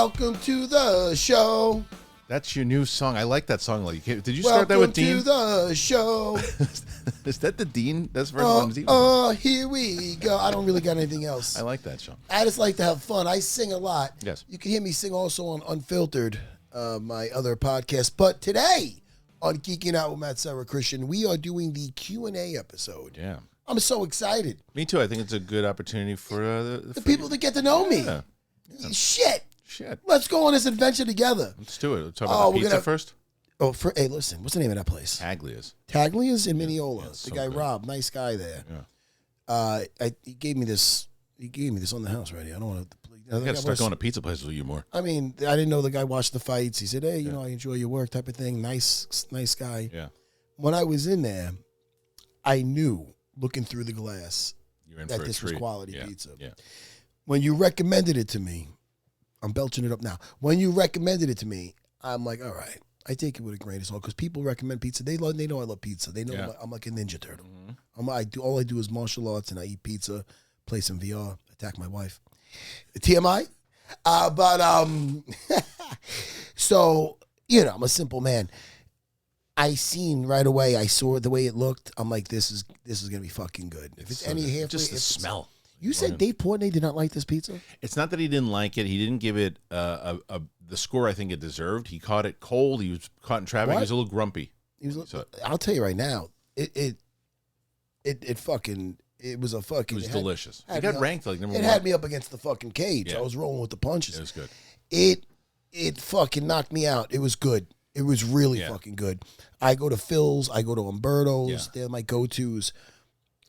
Welcome to the show. That's your new song. I like that song. Like, did you start that with Dean? Welcome to the show. Is that the Dean? That's the first one. Oh, here we go. I don't really got anything else. I like that song. I just like to have fun. I sing a lot. Yes. You can hear me sing also on Unfiltered, my other podcast. But today on Geeking Out with Matt Serra Christian, we are doing the Q&A episode. Yeah. I'm so excited. Me too. I think it's a good opportunity for the people to get to know me. Yeah. Shit. Shit. Let's go on this adventure together. Let's do it. Let's talk about the pizza first. Oh, hey, listen. What's the name of that place? Taglia's. Taglia's in Mineola. Yeah, the so guy good. Rob, nice guy there. Yeah. He gave me this. He gave me this on the house already. I don't want to. I got to start going to pizza places with you more. I mean, I didn't know the guy watched the fights. He said, "Hey, you know, I enjoy your work," type of thing. Nice guy. Yeah. When I was in there, I knew looking through the glass You're in that for a this was treat. quality pizza. Yeah. When you recommended it to me, I'm belching it up now. When you recommended it to me, I'm like, all right. I take it with a grain of salt because people recommend pizza. They know I love pizza. They know I'm like a Ninja Turtle. Mm-hmm. All I do is martial arts and I eat pizza, play some VR, attack my wife. TMI. So, you know, I'm a simple man. I seen right away. I saw the way it looked. I'm like, this is gonna be fucking good. If it's any halfway, just the smell. You said Dave Portnoy did not like this pizza? It's not that he didn't like it. He didn't give it the score I think it deserved. He caught it cold. He was caught in traffic. What? He was a little grumpy. I'll tell you right now. It was a fucking. It was delicious. It had got me ranked like number It one. had me up against the fucking cage. Yeah. I was rolling with the punches. It was good. It fucking knocked me out. It was good. It was really fucking good. I go to Phil's. I go to Umberto's. Yeah. They're my go-tos.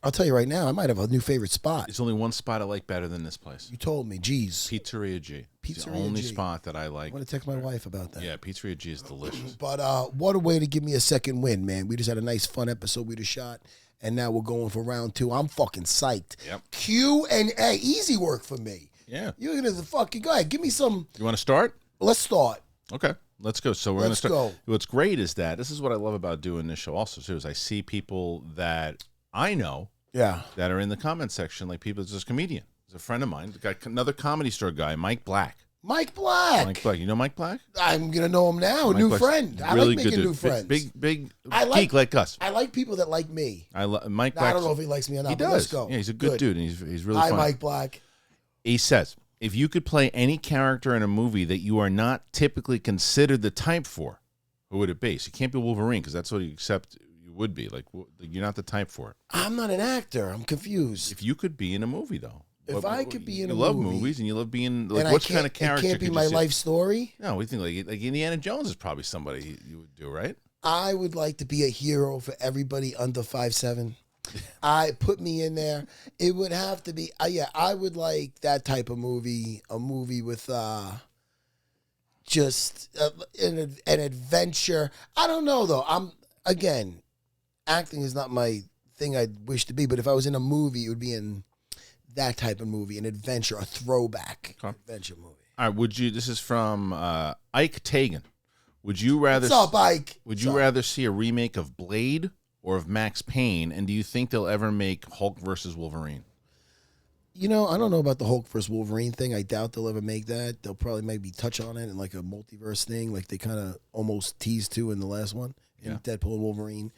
I'll tell you right now, I might have a new favorite spot. There's only one spot I like better than this place. You told me. Geez. Pizzeria G. It's the Pizzeria only G. spot that I like. I'm going to text my wife about that. Yeah, Pizzeria G is delicious. But what a way to give me a second win, man. We just had a nice, fun episode we just shot, and now we're going for round 2. I'm fucking psyched. Yep. Q&A. Easy work for me. Yeah. You're going to fucking go ahead. Give me some. You want to start? Let's start. Okay. Let's go. So we're going to start. Go. What's great is that this is what I love about doing this show also, too, is I see people that I know that are in the comment section, like people, there's a comedian. There's a friend of mine, another Comedy Store guy, Mike Black. Mike Black. Mike Black. You know Mike Black? I'm going to know him now. Mike New Black's friend. I really like making good new dude. friends. Big geek like us. I like people that like me. Mike Now, Black. I don't know if he likes me or not, He but does. let's go. Yeah, he's a good dude, and he's really Hi, fun. Mike Black. He says, if you could play any character in a movie that you are not typically considered the type for, who would it be? So you can't be Wolverine because that's what you accept you would be. Like, you're not the type for it. I'm not an actor. I'm confused. If you could be in a movie, though. If I could be in a movie. You love movie, movies and you love being, like, and what kind of character it can't be could my you see? life story. No, we think like Indiana Jones is probably somebody you would do, right? I would like to be a hero for everybody under 5'7". Put me in there. It would have to be, I would like that type of movie, a movie with just an adventure. I don't know, though. Again, acting is not my thing I'd wish to be, but if I was in a movie, it would be in that type of movie, an adventure, a throwback adventure movie. All right, this is from Ike Tagan. Would you rather... What's up, Ike? Would you rather see a remake of Blade or of Max Payne, and do you think they'll ever make Hulk versus Wolverine? You know, I don't know about the Hulk versus Wolverine thing. I doubt they'll ever make that. They'll probably maybe touch on it in like a multiverse thing, like they kind of almost teased to in the last one, in Deadpool and Wolverine.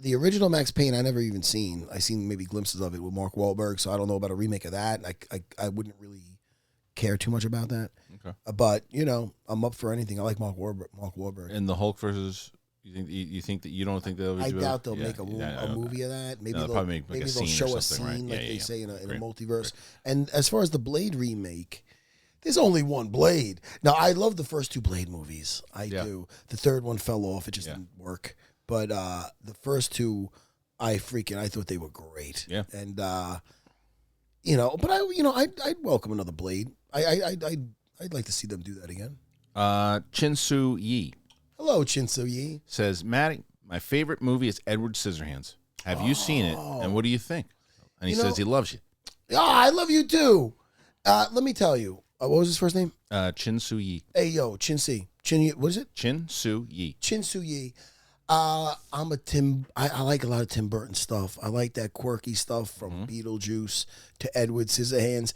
The original Max Payne, I never even seen. I seen maybe glimpses of it with Mark Wahlberg, so I don't know about a remake of that. I wouldn't really care too much about that. Okay. But, you know, I'm up for anything. I like Mark Wahlberg. And the Hulk versus... You think that you don't think they'll? I doubt they'll make a movie of that. Maybe they'll show a scene like they say in a multiverse. And as far as the Blade remake, there's only one Blade. Now I love the first 2 Blade movies. I do. The third one fell off. It just didn't work. But the first 2, I thought they were great. Yeah. And you know, but I'd welcome another Blade. I'd like to see them do that again. Chin-Soo Yi. Hello, Chin-Soo Yi. Says, Matty, my favorite movie is Edward Scissorhands. Have you seen it? And what do you think? And he says he loves you. Oh, I love you too. Let me tell you. What was his first name? Chin-Soo Yi. Hey, yo, Chin-Soo. What is it? Chin-Soo Yi. Chin-Soo Yi. I like a lot of Tim Burton stuff. I like that quirky stuff from Beetlejuice to Edward Scissorhands.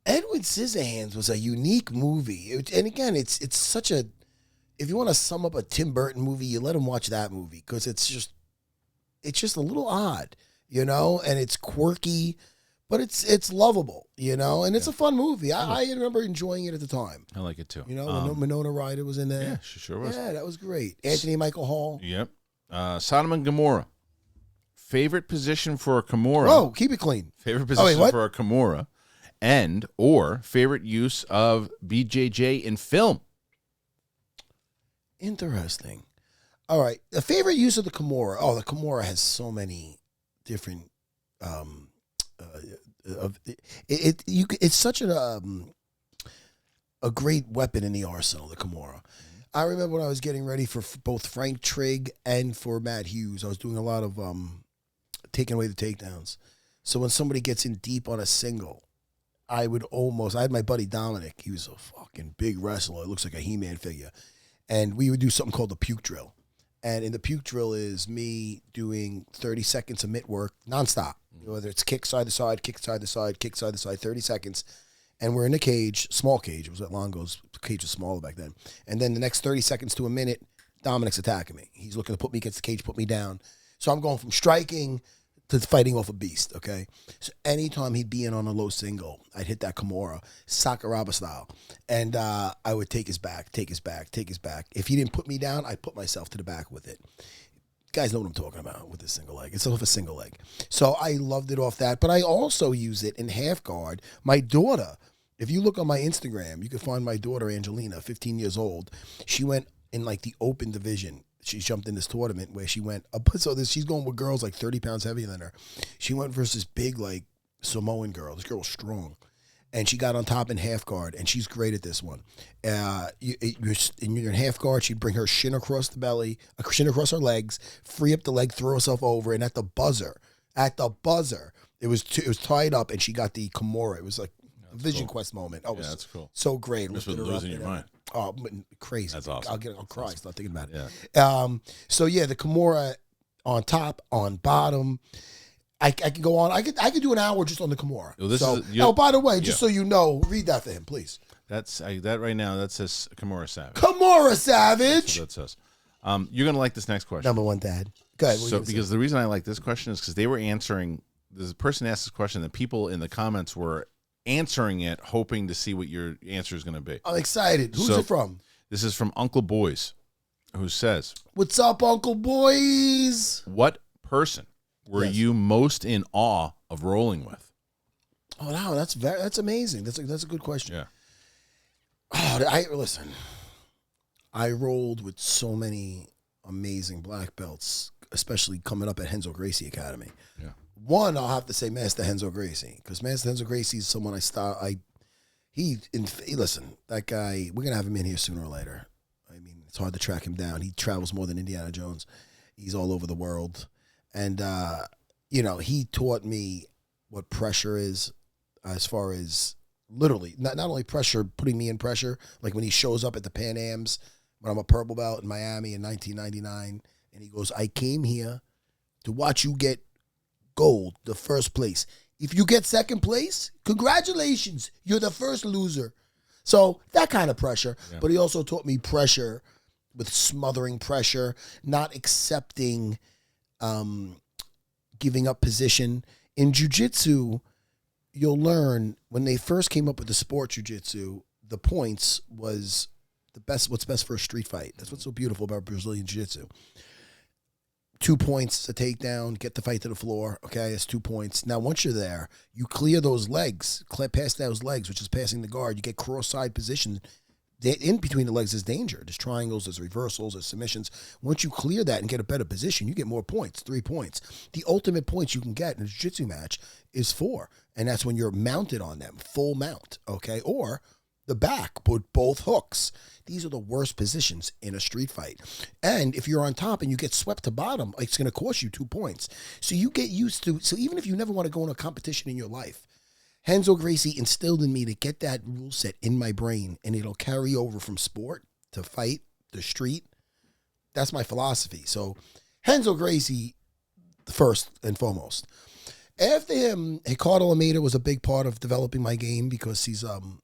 Edward Scissorhands was a unique movie. And again, it's such a, if you want to sum up a Tim Burton movie, you let him watch that movie because it's just a little odd, and it's quirky, but it's lovable, and it's a fun movie. I remember enjoying it at the time. I like it too. When Winona Ryder was in there. Yeah, she sure was. Yeah, that was great. Anthony Michael Hall. Yep. Sodom and Gomorrah. Favorite position for a Kimura. Oh, keep it clean. Favorite position for a Kimura, or favorite use of BJJ in film. Interesting. All right. The favorite use of the Kimura. Oh, the Kimura has so many different. It's such a great weapon in the arsenal. The Kimura. I remember when I was getting ready for both Frank Trigg and for Matt Hughes, I was doing a lot of taking away the takedowns. So when somebody gets in deep on a single, I had my buddy Dominic. He was a fucking big wrestler. It looks like a He-Man figure. And we would do something called the puke drill. And in the puke drill is me doing 30 seconds of mitt work nonstop. Whether it's kick side to side, kick side to side, kick side to side, 30 seconds. And we're in a cage, small cage. It was at Longo's. The cage was smaller back then. And then the next 30 seconds to a minute, Dominic's attacking me. He's looking to put me against the cage, put me down. So I'm going from striking to fighting off a beast, okay? So anytime he'd be in on a low single, I'd hit that Kimura, Sakuraba style. And I would take his back. If he didn't put me down, I'd put myself to the back with it. Guys know what I'm talking about with this single leg. It's off a single leg. So I loved it off that. But I also use it in half guard. My daughter, if you look on my Instagram, you can find my daughter, Angelina, 15 years old. She went in like the open division. She jumped in this tournament where she went, she's going with girls like 30 pounds heavier than her. She went versus big like Samoan girl. This girl was strong. And she got on top in half guard, and she's great at this one. You're in half guard, she'd bring her shin across the belly, shin across her legs, free up the leg, throw herself over, and at the buzzer, it was tied up, and she got the Kimura. It was like a Vision Quest moment. Oh, yeah, that's cool. So great. Just losing your mind. Oh, crazy. That's awesome. I'll cry. Awesome. Start thinking about it. Yeah. So yeah, the Kimura on top, on bottom. I could go on. I could do an hour just on the Kimura. Well, by the way, just so you know, read that for him, please. That's that right now. That says Kimura Savage. Kimura Savage. That's what that says. You're gonna like this next question. Number one, Dad. Go ahead. So because the reason I like this question is because they were answering. There's a person asked this question, and people in the comments were answering it, hoping to see what your answer is going to be. I'm excited. Who's it from? This is from Uncle Boys, who says, "What's up, Uncle Boys? What person were you most in awe of rolling with?" Oh, wow, that's amazing. That's a good question. Yeah. Oh, listen. I rolled with so many amazing black belts, especially coming up at Renzo Gracie Academy. Yeah. One, I'll have to say Master Renzo Gracie, because Master Renzo Gracie is someone listen, that guy, we're going to have him in here sooner or later. I mean, it's hard to track him down. He travels more than Indiana Jones. He's all over the world. And, he taught me what pressure is, as far as literally, not only pressure, putting me in pressure, like when he shows up at the Pan Ams, when I'm a purple belt in Miami in 1999, and he goes, "I came here to watch you get gold, the first place. If you get second place, congratulations, you're the first loser." So that kind of pressure. Yeah. But he also taught me pressure with smothering pressure, not accepting giving up position. In jiu-jitsu, you'll learn when they first came up with the sport jiu-jitsu, the points was what's best for a street fight. That's what's so beautiful about Brazilian jiu-jitsu. 2 points, a takedown, get the fight to the floor. Okay, it's 2 points. Now, once you're there, you clear those legs, past those legs, which is passing the guard. You get cross-side position. In between the legs is danger. There's triangles, there's reversals, there's submissions. Once you clear that and get a better position, you get more points, 3 points. The ultimate points you can get in a jiu-jitsu match is 4, and that's when you're mounted on them, full mount, okay? Or the back, put both hooks. These are the worst positions in a street fight. And if you're on top and you get swept to bottom, it's going to cost you 2 points. So you get used to, so even if you never want to go in a competition in your life, Renzo Gracie instilled in me to get that rule set in my brain, and it'll carry over from sport to fight, to street. That's my philosophy. So Renzo Gracie, first and foremost. After him, Ricardo Almeida was a big part of developing my game because he's one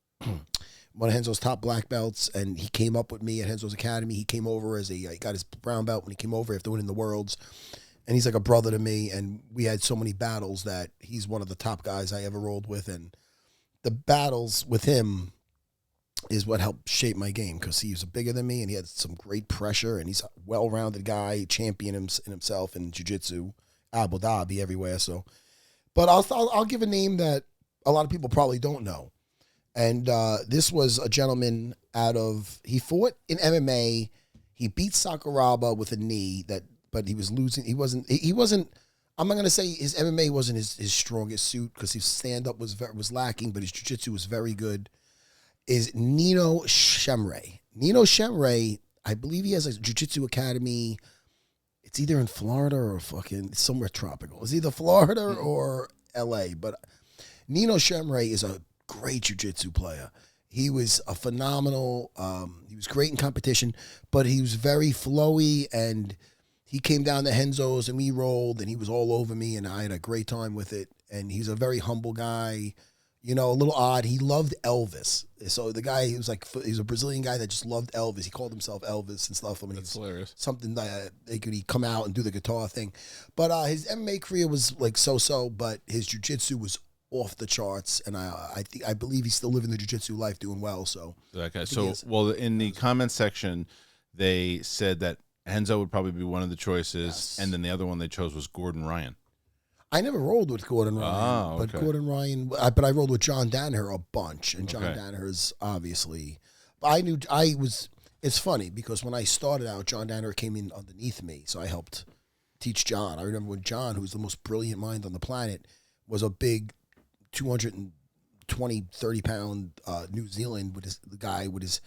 of Henzo's top black belts, and he came up with me at Henzo's Academy. He came over he got his brown belt when he came over after winning the Worlds, and he's like a brother to me, and we had so many battles that he's one of the top guys I ever rolled with, and the battles with him is what helped shape my game because he was bigger than me, and he had some great pressure, and he's a well-rounded guy, champion in himself in jiu-jitsu, Abu Dhabi, everywhere, so. But I'll give a name that a lot of people probably don't know. And this was a gentleman he fought in MMA. He beat Sakuraba with a knee but he was losing. He wasn't, I'm not going to say his MMA wasn't his strongest suit because his stand-up was lacking, but his jiu-jitsu was very good, is Nino Shemray. Nino Shemray, I believe he has a jiu-jitsu academy. It's either in Florida or it's somewhere tropical. It's either Florida or L.A., but Nino Shemray is a great jiu-jitsu player. He was a phenomenal, he was great in competition, but he was very flowy, and he came down to Henzo's, and we rolled, and he was all over me, and I had a great time with it, and he's a very humble guy, a little odd. He loved Elvis. So the guy, he's a Brazilian guy that just loved Elvis. He called himself Elvis and stuff. I mean, that's hilarious. Something that he'd come out and do the guitar thing. But his MMA career was like so-so, but his jiu-jitsu was off the charts, and I believe he's still living the jiu-jitsu life, doing well. So okay. So in the comment section, they said that Henzo would probably be one of the choices, yes. And then the other one they chose was Gordon Ryan. I never rolled with Gordon Ryan, but Gordon Ryan. But I rolled with John Danaher a bunch, and John Danaher's obviously. But it's funny because when I started out, John Danaher came in underneath me, so I helped teach John. I remember when John, who's the most brilliant mind on the planet, was a big 220, 30-pound New Zealand the guy with his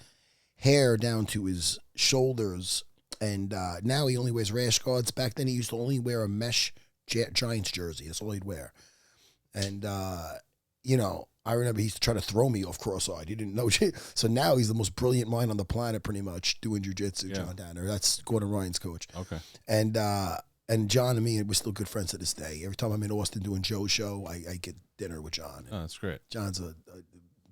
hair down to his shoulders, and now he only wears rash guards. Back then, he used to only wear a mesh Giants jersey. That's all he'd wear. And, I remember he used to try to throw me off cross-eyed. He didn't know. So now he's the most brilliant mind on the planet, pretty much, doing jiu-jitsu, John Danaher. That's Gordon Ryan's coach. Okay. And John and me, we're still good friends to this day. Every time I'm in Austin doing Joe's show, I get dinner with John. Oh, that's great. John's a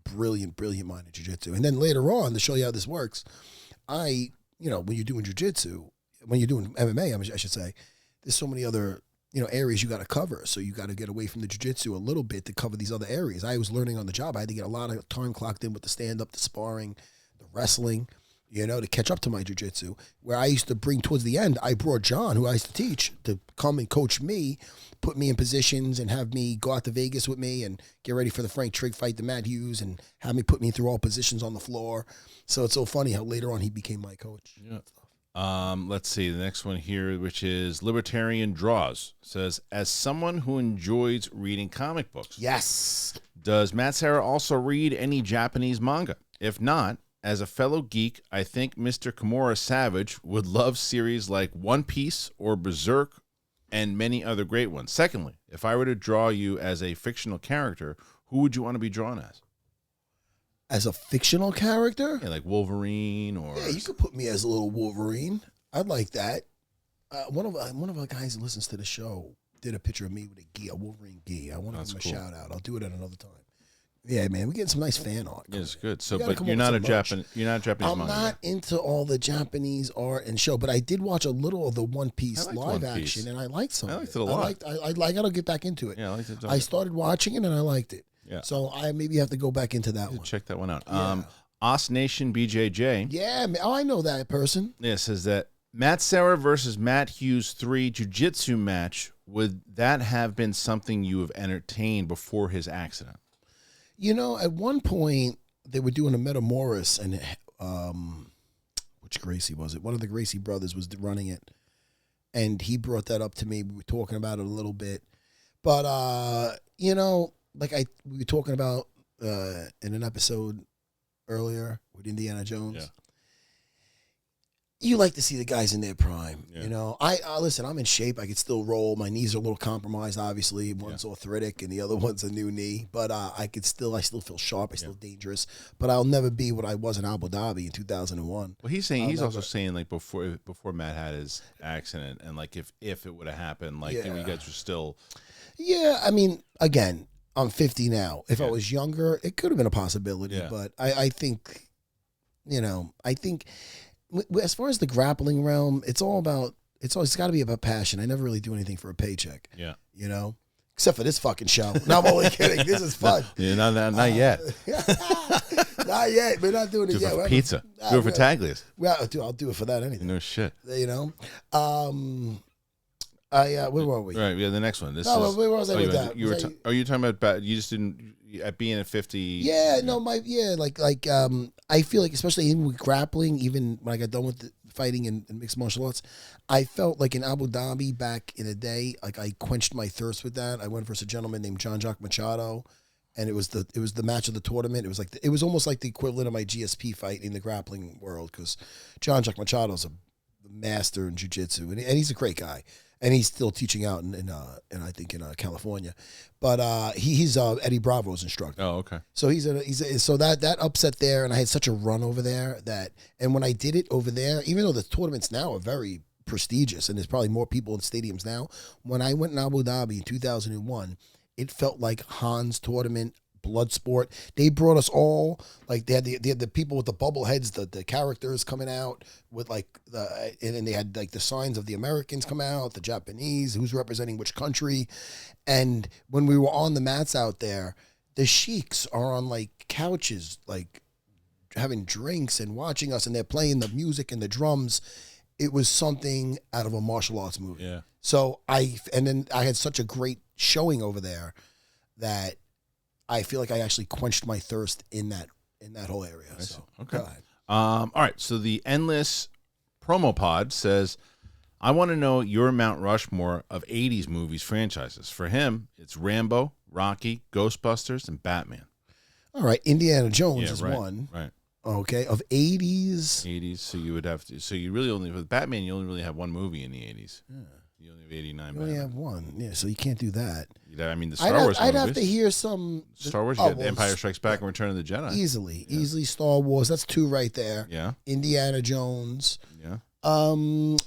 brilliant mind in jiu-jitsu. And then later on, to show you how this works, when you're doing jiu-jitsu, when you're doing MMA, I should say, there's so many other areas you got to cover. So you got to get away from the jiu-jitsu a little bit to cover these other areas. I was learning on the job. I had to get a lot of time clocked in with the stand-up, the sparring, the wrestling, to catch up to my jiu-jitsu. Where I used to bring towards the end, I brought John, who I used to teach, to come and coach me, put me in positions and have me go out to Vegas with me and get ready for the Frank Trigg fight, the Matt Hughes, and have me put me through all positions on the floor. So it's so funny how later on he became my coach. Yeah. Let's see the next one here, which is Libertarian Draws, says, as someone who enjoys reading comic books, yes, does Matt Serra also read any Japanese manga? If not, as a fellow geek, I think Mr. Kimura Savage would love series like One Piece or Berserk and many other great ones. Secondly, if I were to draw you as a fictional character, who would you want to be drawn as? As a fictional character? Yeah, like Wolverine or... Yeah, you could put me as a little Wolverine. I'd like that. One of our guys who listens to the show did a picture of me with a Wolverine gi. I want to give him a shout out. I'll do it at another time. Yeah, man, we're getting some nice fan art. Yeah, it's good. So, but you're not a Japanese. You're not a Japanese. I'm not into all the Japanese art and show, but I did watch a little of the One Piece live action, and I liked some. I liked it a lot. I got to get back into it. Yeah, I liked it. I started watching it and I liked it. Yeah. So I maybe have to go back into that one. Check that one out. Yeah. Os Nation BJJ. Yeah. Oh, I know that person. Yeah, says that Matt Serra versus Matt Hughes 3 jiu-jitsu match. Would that have been something you have entertained before his accident? At one point they were doing a Metamoris, and which Gracie was it? One of the Gracie brothers was running it, and he brought that up to me. We were talking about it a little bit, but we were talking about in an episode earlier with Indiana Jones. you like to see the guys in their prime. Yeah. You know, I listen. I'm in shape. I can still roll. My knees are a little compromised. Obviously, one's arthritic and the other one's a new knee. But I still feel sharp. I still dangerous. But I'll never be what I was in Abu Dhabi in 2001. Well, he's also saying like before Matt had his accident, and like if it would have happened, like you guys were still. Yeah, I mean, again, I'm 50 now. If I was younger, it could have been a possibility. Yeah. But I think, as far as the grappling realm, it's got to be about passion. I never really do anything for a paycheck. Yeah. You know, except for this fucking show. No, I'm only kidding. This is fun. Yeah, not yet. Not yet. We're not doing it yet. For pizza. Do it for Taglia's. Well, I'll do it for that anything. No shit. You know. Where were we? Right. Yeah. The next one. Where was I with that? Are you talking about? You just didn't at being at 50. Yeah. No. I feel like, especially even with grappling, even when I got done with the fighting and mixed martial arts, I felt like in Abu Dhabi back in the day, like I quenched my thirst with that. I went versus a gentleman named Jon Machado, and it was the match of the tournament. It was almost like the equivalent of my GSP fight in the grappling world, because Jon Machado's a master in jiu-jitsu, and he's a great guy. And he's still teaching out in I think in California, but he's Eddie Bravo's instructor. Oh, okay. So so that upset there, and I had such a run over there and when I did it over there, even though the tournaments now are very prestigious and there's probably more people in stadiums now, when I went in Abu Dhabi in 2001, it felt like Han's tournament. Blood sport. They brought us all, like they had the people with the bubble heads, the characters coming out with and then they had like the signs of the Americans come out, the Japanese, who's representing which country. And when we were on the mats out there, the sheiks are on like couches, like having drinks and watching us, and they're playing the music and the drums. It was something out of a martial arts movie. Yeah. So then I had such a great showing over there that I feel like I actually quenched my thirst in that whole area. So, okay. All right. So the Endless Promo Pod says, I want to know your Mount Rushmore of 80s movies franchises. For him, it's Rambo, Rocky, Ghostbusters, and Batman. All right. Indiana Jones is right, one. Right. Okay. Of 80s. 80s. So you would have to. So you really only, with Batman, you only really have one movie in the 80s. Yeah. You only have 89. You only have one. Yeah. So you can't do that. I mean, the Star Wars movies. I'd have to hear some. Star Wars, you got Empire Strikes Back and Return of the Jedi. Easily Star Wars. That's two right there. Yeah. Indiana Jones. Yeah.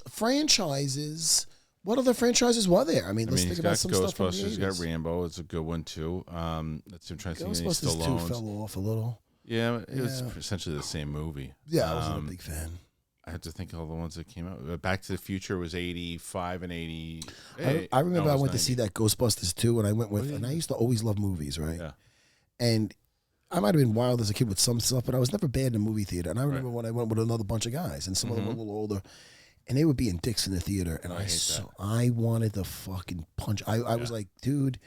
Franchises. What other franchises were there? I mean, let's think about some stuff from the 80s. Ghostbusters, you got Rambo. It's a good one too. That's I'm trying to think. Ghostbusters 2 fell off a little. Yeah, it was essentially the same movie. Yeah, I wasn't a big fan. I have to think of all the ones that came out. Back to the Future was 85 and 80. I remember I went to see that Ghostbusters 2, and I went with, and I used to always love movies, right? Yeah. And I might have been wild as a kid with some stuff, but I was never bad in a movie theater. And I remember when I went with another bunch of guys, and some of them were a little older, and they would be in dicks in the theater, and I wanted to fucking punch. I was like, dude,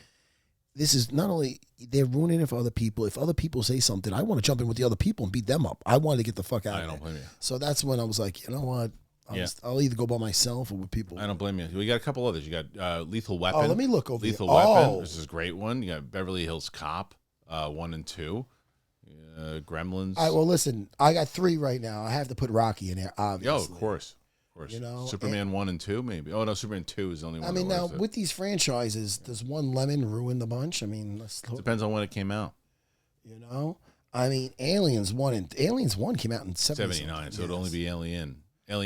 this is not only, they're ruining it for other people. If other people say something, I want to jump in with the other people and beat them up. I wanted to get the fuck out of there. I don't blame you. So that's when I was like, you know what? I'll either go by myself or with people. I don't blame you. We got a couple others. You got Lethal Weapon. Oh, let me look over Lethal Weapon. This is a great one. You got Beverly Hills Cop 1 and 2. Gremlins. All right, well, listen, I got 3 right now. I have to put Rocky in there, obviously. Oh, of course. You know, Superman 1 and 2, maybe. Oh no, Superman 2 is the only one. I mean, now with these franchises, does one lemon ruin the bunch? I mean, depends on when it came out. You know, I mean, Aliens 1 came out in 79, so it'd only be Aliens. Well,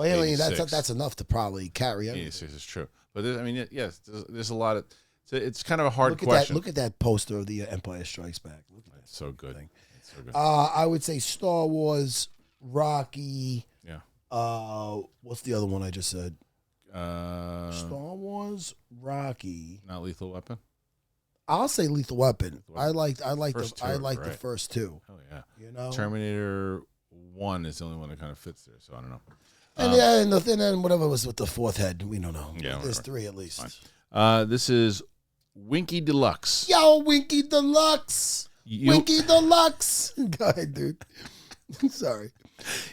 Alien, that's enough to probably carry. 86 is true, but there's a lot of. It's kind of a hard question. Look at that poster of the Empire Strikes Back. Look at that. It's so good. It's so good. I would say Star Wars, Rocky. Yeah. What's the other one I just said? Star Wars, Rocky. Not Lethal Weapon. I'll say Lethal Weapon. I like the first 2. Oh yeah. You know, Terminator 1 is the only one that kind of fits there. So I don't know. And then whatever was with the 4th head, we don't know. Yeah, there's 3 at least. This is Winky Deluxe. Yo, Winky Deluxe. Winky Deluxe. Go ahead, dude. Sorry.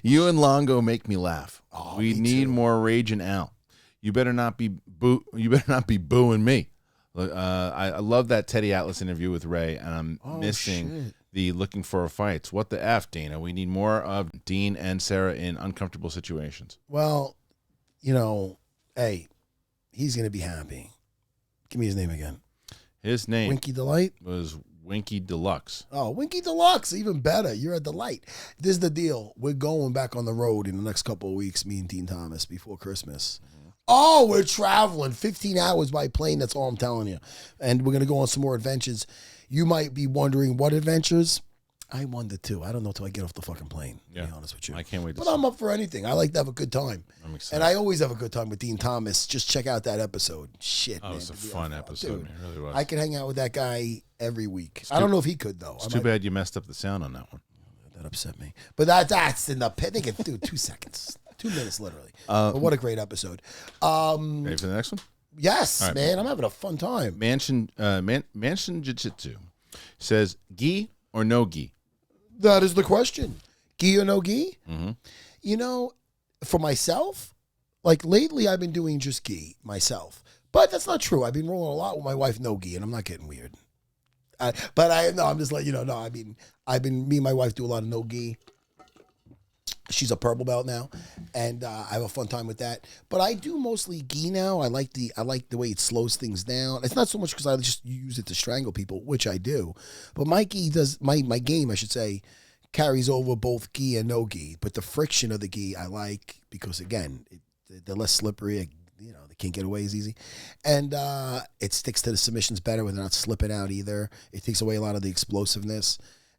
You and Longo make me laugh. Oh, we need more raging out. You better not be booing me. I love that Teddy Atlas interview with Ray, and I'm missing the looking for fights. What the F, Dana? We need more of Dean and Sarah in uncomfortable situations. Well, hey, he's going to be happy. Give me his name again. His name Winky Delight was Winky Deluxe. Oh, Winky Deluxe, even better. You're a delight. This is the deal. We're going back on the road in the next couple of weeks, me and Dean Thomas, before Christmas. Oh, we're traveling 15 hours by plane. That's all I'm telling you. And we're going to go on some more adventures. You might be wondering what adventures. I wonder too. I don't know till I get off the fucking plane, to be honest with you. I can't wait to But I'm up for anything. I like to have a good time. I'm excited. And I always have a good time with Dean Thomas. Just check out that episode. Shit, man. It was a fun episode, man. It really was. I could hang out with that guy every week. I don't know if he could, though. It's too bad you messed up the sound on that one. That upset me. But that's in the pit. They can do 2 seconds. 2 minutes, literally. But what a great episode. Ready for the next one? Yes, right, man. I'm having a fun time. Mansion Jiu-Jitsu says, gi or no gi? That is the question. Gi or no gi? Mm-hmm. For myself, like lately I've been doing just gi myself. But that's not true. I've been rolling a lot with my wife no gi, and I'm not getting weird. I'm just letting you know. No, me and my wife do a lot of no gi. She's a purple belt now, and I have a fun time with that. But I do mostly gi now. I like the way it slows things down. It's not so much because I just use it to strangle people, which I do. But my gi does my game, I should say, carries over both gi and no gi. But the friction of the gi I like because again, they're less slippery. They can't get away as easy, and it sticks to the submissions better when they're not slipping out either. It takes away a lot of the explosiveness.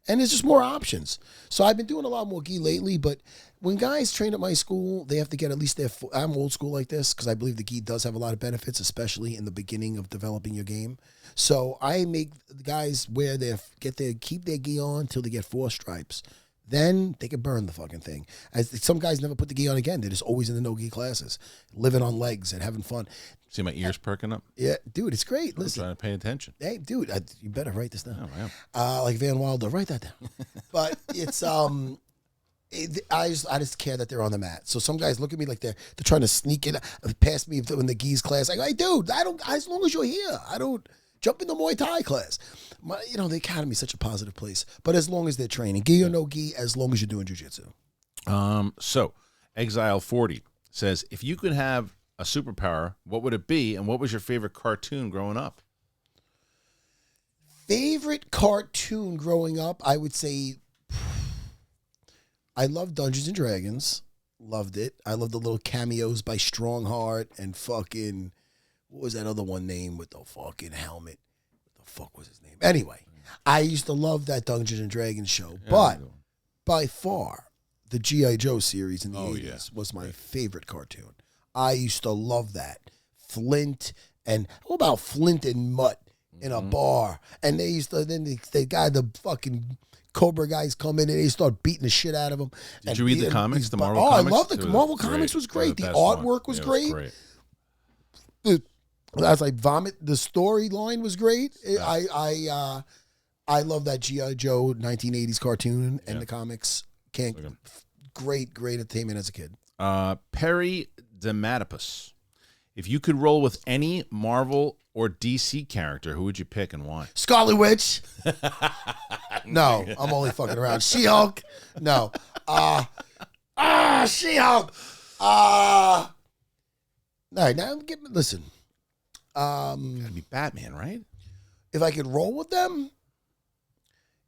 And there's just more options. So I've been doing a lot more gi lately, but when guys train at my school, they have to get at least I'm old school like this because I believe the gi does have a lot of benefits, especially in the beginning of developing your game. So I make the guys keep their gi on until they get 4 stripes. Then they can burn the fucking thing. Some guys never put the gi on again. They're just always in the no-gi classes, living on legs and having fun. See my ears perking up? Yeah, dude, it's great. Listen, I'm trying to pay attention. Hey, dude, you better write this down. Oh, I am. Like Van Wilder, write that down. But it's I just care that they're on the mat. So some guys look at me like they're trying to sneak in past me in the gi's class. I go, hey, dude, I don't. As long as you're here, I don't jump in the Muay Thai class. The academy is such a positive place. But as long as they're training, gi or no gi, as long as you're doing jiu-jitsu. So Exile 40 says, if you could have a superpower, what would it be? And what was your favorite cartoon growing up? Favorite cartoon growing up, I would say I loved Dungeons and Dragons. Loved it. I loved the little cameos by Strongheart and fucking, what was that other one name with the fucking helmet? What the fuck was his name? Anyway, I used to love that Dungeons and Dragons show. Yeah, but by far, the G.I. Joe series in the 80s was my favorite cartoon. I used to love that. Flint and, what about Flint and Mutt in a bar? And they used to, then the fucking Cobra guys come in and they start beating the shit out of them. Did you read the comics, the Marvel comics? I love the Marvel comics was great. The artwork was great. As I vomit, the storyline was great. I love that G.I. Joe 1980s cartoon and the comics. Great entertainment as a kid. Perry Dematopus. If you could roll with any Marvel or DC character, who would you pick and why? Scarlet Witch. No, I'm only fucking around. She-Hulk. No. She-Hulk. All right, now listen. Gotta be Batman, right? If I could roll with them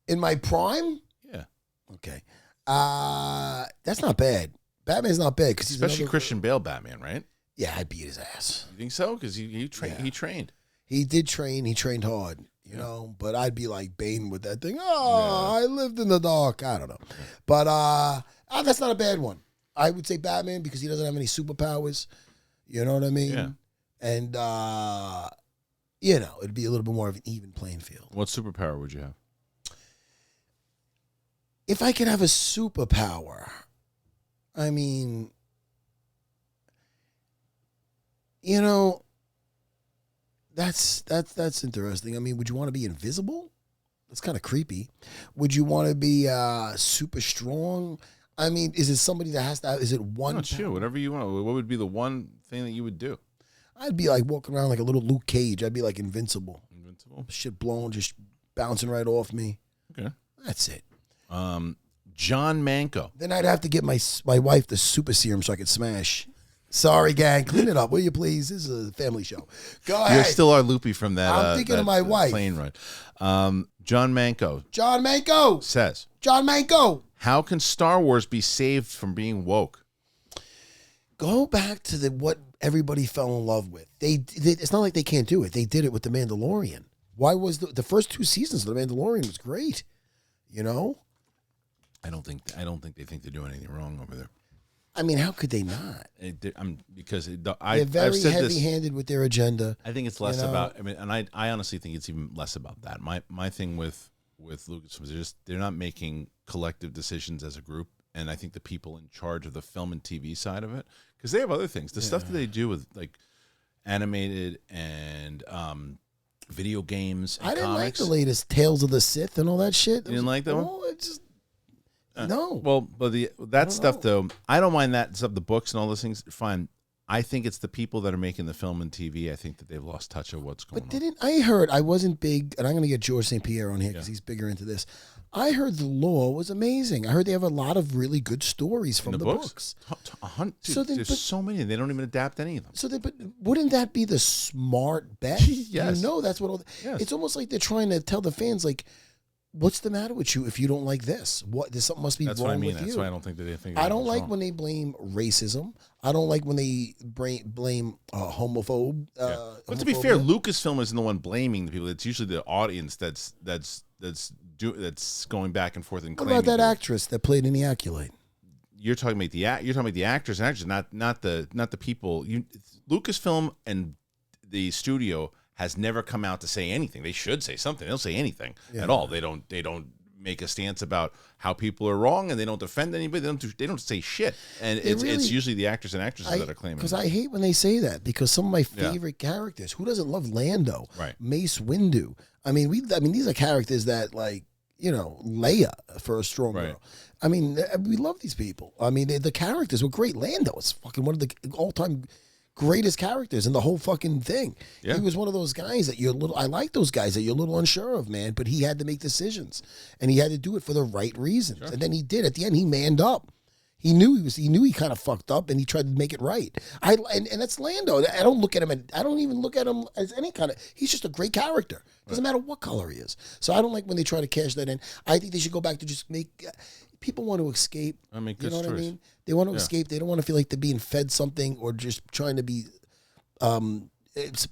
in my prime? Yeah. Okay. That's not bad. Batman's not bad because especially Christian Bale Batman, right? Yeah, I'd beat his ass. You think so? Because he trained. Yeah. He trained. He did train. He trained hard, you know. But I'd be like Bane with that thing. I lived in the dark. I don't know. But that's not a bad one. I would say Batman because he doesn't have any superpowers. You know what I mean? Yeah. And it'd be a little bit more of an even playing field. What superpower would you have? If I could have a superpower, I mean, that's interesting. I mean, would you want to be invisible? That's kind of creepy. Would you want to be super strong? I mean, is it somebody that has to have, is it one? Not sure. Whatever you want. What would be the one thing that you would do? I'd be like walking around like a little Luke Cage. I'd be like invincible. Invincible? Shit blown, just bouncing right off me. Okay. That's it. John Manco. Then I'd have to get my wife the super serum so I could smash. Sorry, gang. Clean it up, will you please? This is a family show. Go ahead. You still are loopy from that. I'm thinking of my wife. Plane ride. John Manco. John Manco says. John Manco. How can Star Wars be saved from being woke? Go back to what everybody fell in love with. It's not like they can't do it. They did it with The Mandalorian. Why was the first 2 seasons of The Mandalorian was great? You know? I don't think they think they're doing anything wrong over there. I mean, how could they not? They're very heavy-handed with their agenda. I think it's less about. I mean, and I honestly think it's even less about that. My thing with Lucasfilm is they're not making collective decisions as a group, and I think the people in charge of the film and TV side of it, because they have other things. The stuff that they do with like animated and video games. And I didn't comics. like the latest Tales of the Sith and all that shit. You didn't like that one? Oh, it just. No. Well, but that stuff though, I don't mind that stuff. The books and all those things, fine. I think it's the people that are making the film and TV. I think that they've lost touch of what's going on. I wasn't big, and I'm going to get George St. Pierre on here because he's bigger into this. I heard the lore was amazing. I heard they have a lot of really good stories from the books. There's so many. They don't even adapt any of them. But wouldn't that be the smart bet? Yes. You know, that's what. It's almost like they're trying to tell the fans, like, what's the matter with you if you don't like this? There's something must be wrong with you. That's what I mean. That's why I don't think that they think. I don't like when they blame racism. I don't like when they blame homophobe. But to be fair, Lucasfilm isn't the one blaming the people. It's usually the audience that's going back and forth and what claiming. About that actress that played in The Acolyte? You're talking about the actors and actors, not the people. Lucasfilm and the studio has never come out to say anything. They should say something. They don't say anything at all. They don't make a stance about how people are wrong, and they don't defend anybody. They don't say shit. And it's usually the actors and actresses that are claiming. Because I hate when they say that, because some of my favorite characters, who doesn't love Lando? Right. Mace Windu. I mean, these are characters that, like, you know, Leia for a strong girl. I mean, we love these people. I mean, the characters were great. Lando is fucking one of the all-time greatest characters in the whole fucking thing. Yeah. He was one of those guys that I like those guys that you're a little unsure of, man, but he had to make decisions, and he had to do it for the right reasons. Sure. And then he did. At the end, he manned up. He knew he kind of fucked up, and he tried to make it right. And that's Lando. I don't look at him, I don't even look at him as any kind of, he's just a great character. Doesn't matter what color he is. So I don't like when they try to cash that in. I think they should go back to just make, people want to escape. I mean, you know what I mean? They want to escape. They don't want to feel like they're being fed something or just trying to be, it's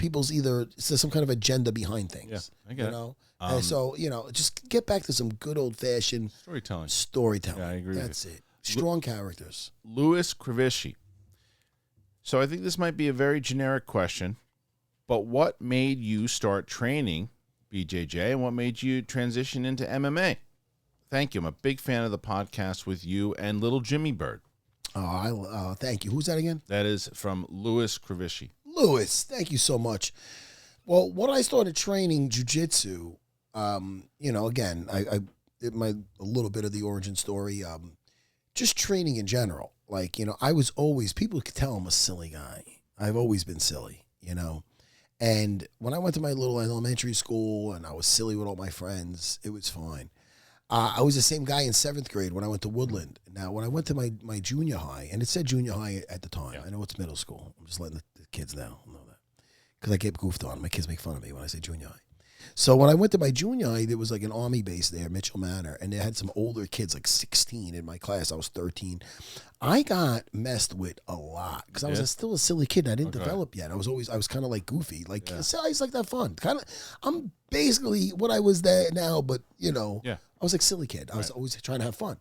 some kind of agenda behind things. Yeah, I get it. And so, just get back to some good old-fashioned storytelling. Yeah, I agree. That's it. Strong characters. Louis Kravischi. So I think this might be a very generic question, but what made you start training BJJ, and what made you transition into MMA? Thank you. I'm a big fan of the podcast with you and Little Jimmy Bird. Thank you. Who's that again? That is from Louis Kravischi. Louis, thank you so much. Well, when I started training jiu-jitsu, again, a little bit of the origin story, just training in general. Like, I was always, people could tell I'm a silly guy. I've always been silly, And when I went to my little elementary school and I was silly with all my friends, it was fine. I was the same guy in 7th grade when I went to Woodland. Now, when I went to my junior high, and it said junior high at the time. Yeah. I know it's middle school. I'm just letting the kids know that. Because I get goofed on. My kids make fun of me when I say junior high. So when I went to my junior high, there was like an army base there, Mitchell Manor, and they had some older kids, like 16 in my class. I was 13. I got messed with a lot because I was still a silly kid and I didn't develop yet. I was kind of like goofy. Like, I was like that fun. I'm basically what I was there now, but, I was like silly kid. I was always trying to have fun.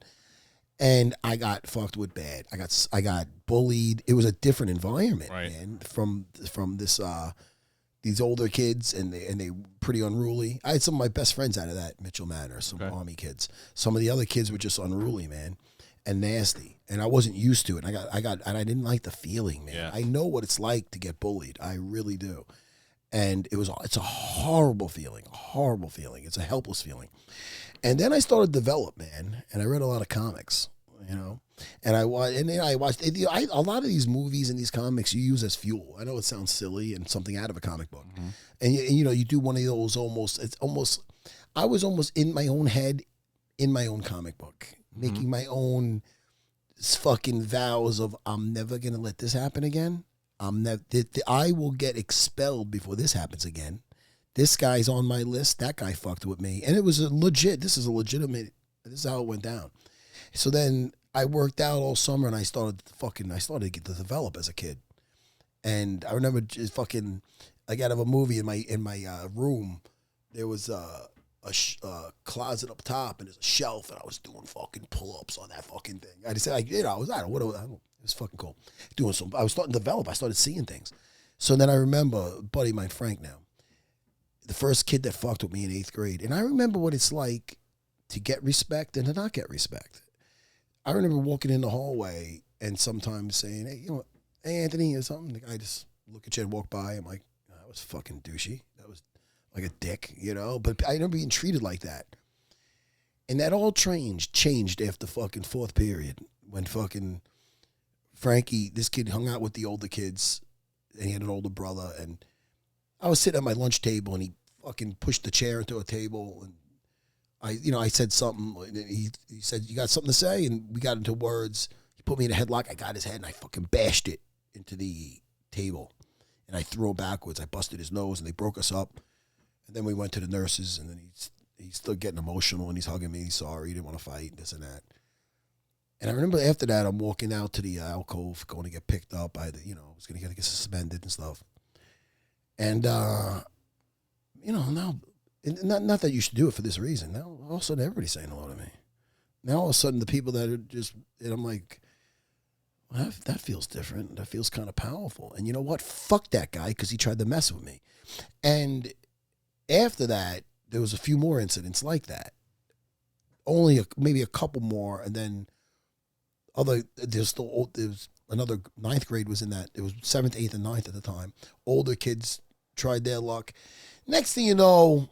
And I got fucked with bad. I got bullied. It was a different environment, man, from this these older kids, and they pretty unruly. I had some of my best friends out of that Mitchell Manor, some army kids. Some of the other kids were just unruly, man, and nasty. And I wasn't used to it. And I didn't like the feeling, man. Yeah. I know what it's like to get bullied. I really do. And it's a horrible feeling. It's a helpless feeling. And then I started to develop, man, and I read a lot of comics, and I watched a lot of these movies and these comics you use as fuel. I know it sounds silly and something out of a comic book, and you do one of those I was almost in my own head in my own comic book, making my own fucking vows of I'm never gonna let this happen again. I will get expelled before this happens again. This guy's on my list. That guy fucked with me, and it was a legit. This is a legitimate. This is how it went down. So then I worked out all summer, and I started to get to develop as a kid. And I remember just fucking. I got out of a movie in my room. There was a closet up top, and there's a shelf, and I was doing fucking pull-ups on that fucking thing. I just said, it was fucking cool. I was starting to develop. I started seeing things. So then I remember a buddy of mine, Frank now, the first kid that fucked with me in 8th grade. And I remember what it's like to get respect and to not get respect. I remember walking in the hallway and sometimes saying, hey, Anthony, or something. The guy just look at you and walk by. I'm like, that was fucking douchey. That was like a dick, But I remember being treated like that. And that all changed after fucking 4th period when fucking Frankie, this kid hung out with the older kids, and he had an older brother, and I was sitting at my lunch table, and he fucking pushed the chair into a table, and I said something, and he said, you got something to say? And we got into words. He put me in a headlock. I got his head, and I fucking bashed it into the table, and I threw him backwards. I busted his nose, and they broke us up. And then we went to the nurses, and then he's still getting emotional, and he's hugging me. He's sorry, he didn't want to fight, this and that. And I remember after that, I'm walking out to the alcove, going to get picked up. I was going to get suspended and stuff. And, now, not that you should do it for this reason. Now, all of a sudden, everybody's saying hello to me. Now, all of a sudden, the people that are just, and I'm like, well, that feels different. That feels kind of powerful. And you know what? Fuck that guy, because he tried to mess with me. And after that, there was a few more incidents like that. Maybe a couple more, and then there's another 9th grade was in that. It was 7th, 8th, and 9th at the time. Older kids tried their luck. Next thing you know,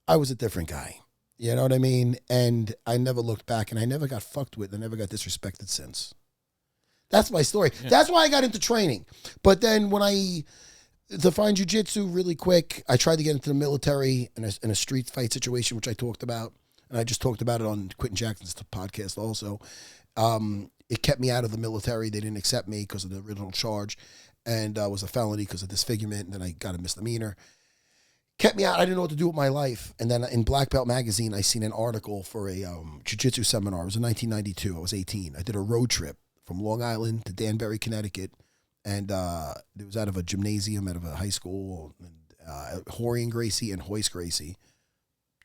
I was a different guy. You know what I mean? And I never looked back, and I never got fucked with. I never got disrespected since. That's my story. Yeah. That's why I got into training. But then to find jiu-jitsu really quick, I tried to get into the military in a street fight situation, which I talked about. And I just talked about it on Quentin Jackson's podcast also. It kept me out of the military. They didn't accept me because of the original charge. And was a felony because of disfigurement. And then I got a misdemeanor. Kept me out. I didn't know what to do with my life. And then in Black Belt Magazine, I seen an article for a jiu-jitsu seminar. It was in 1992. I was 18. I did a road trip from Long Island to Danbury, Connecticut. And it was out of a gymnasium, out of a high school. And Horian Gracie and Hoist Gracie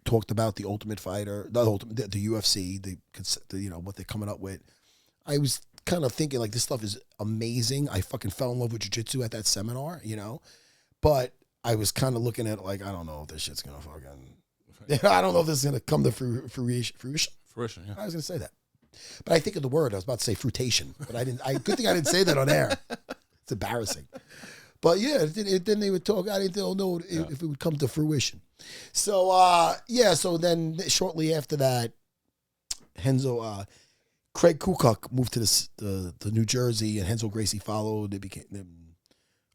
talked about the Ultimate Fighter, the UFC, what they're coming up with. I was kind of thinking, like, this stuff is amazing. I fucking fell in love with jiu-jitsu at that seminar, But I was kind of looking at it like, I don't know if this shit's going to fucking... I don't know if this is going to come to fruition. Fruition, yeah. I was going to say that. But I think of the word. I was about to say fruitation. But I didn't. Good thing I didn't say that on air. It's embarrassing. But yeah, then they would talk. I didn't know if it would come to fruition. So, so then shortly after that, Craig Kukuk moved to the New Jersey, and Renzo Gracie followed.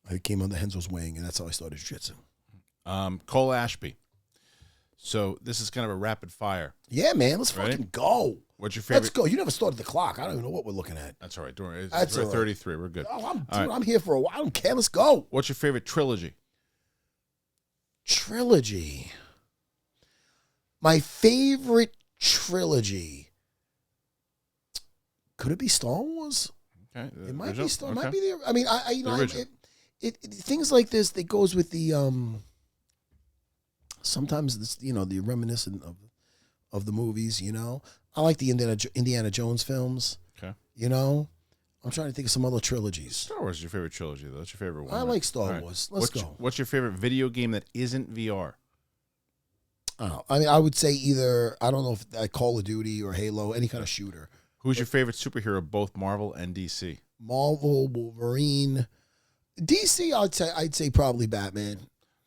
I came under Renzo's wing, and that's how I started jiu-jitsu. Cole Ashby. So this is kind of a rapid fire. Yeah, man. Let's fucking go. What's your favorite? Let's go. You never started the clock. I don't even know what we're looking at. That's all right. It's 33. We're good. Oh, I'm here for a while. I don't care. Let's go. What's your favorite trilogy? Trilogy. My favorite trilogy. Could it be Star Wars? Okay. It might be Star. Might be the. I mean, things like this. That goes with the. Sometimes this, the reminiscent of the movies. I like the Indiana Jones films. Okay. I'm trying to think of some other trilogies. Star Wars is your favorite trilogy, though. That's your favorite one. I like Star Wars. Let's go. What's your favorite video game that isn't VR? Oh, I mean, I would say either, I don't know if Call of Duty or Halo, any kind of shooter. Who's your favorite superhero, both Marvel and DC? Marvel, Wolverine. DC, I'd say probably Batman.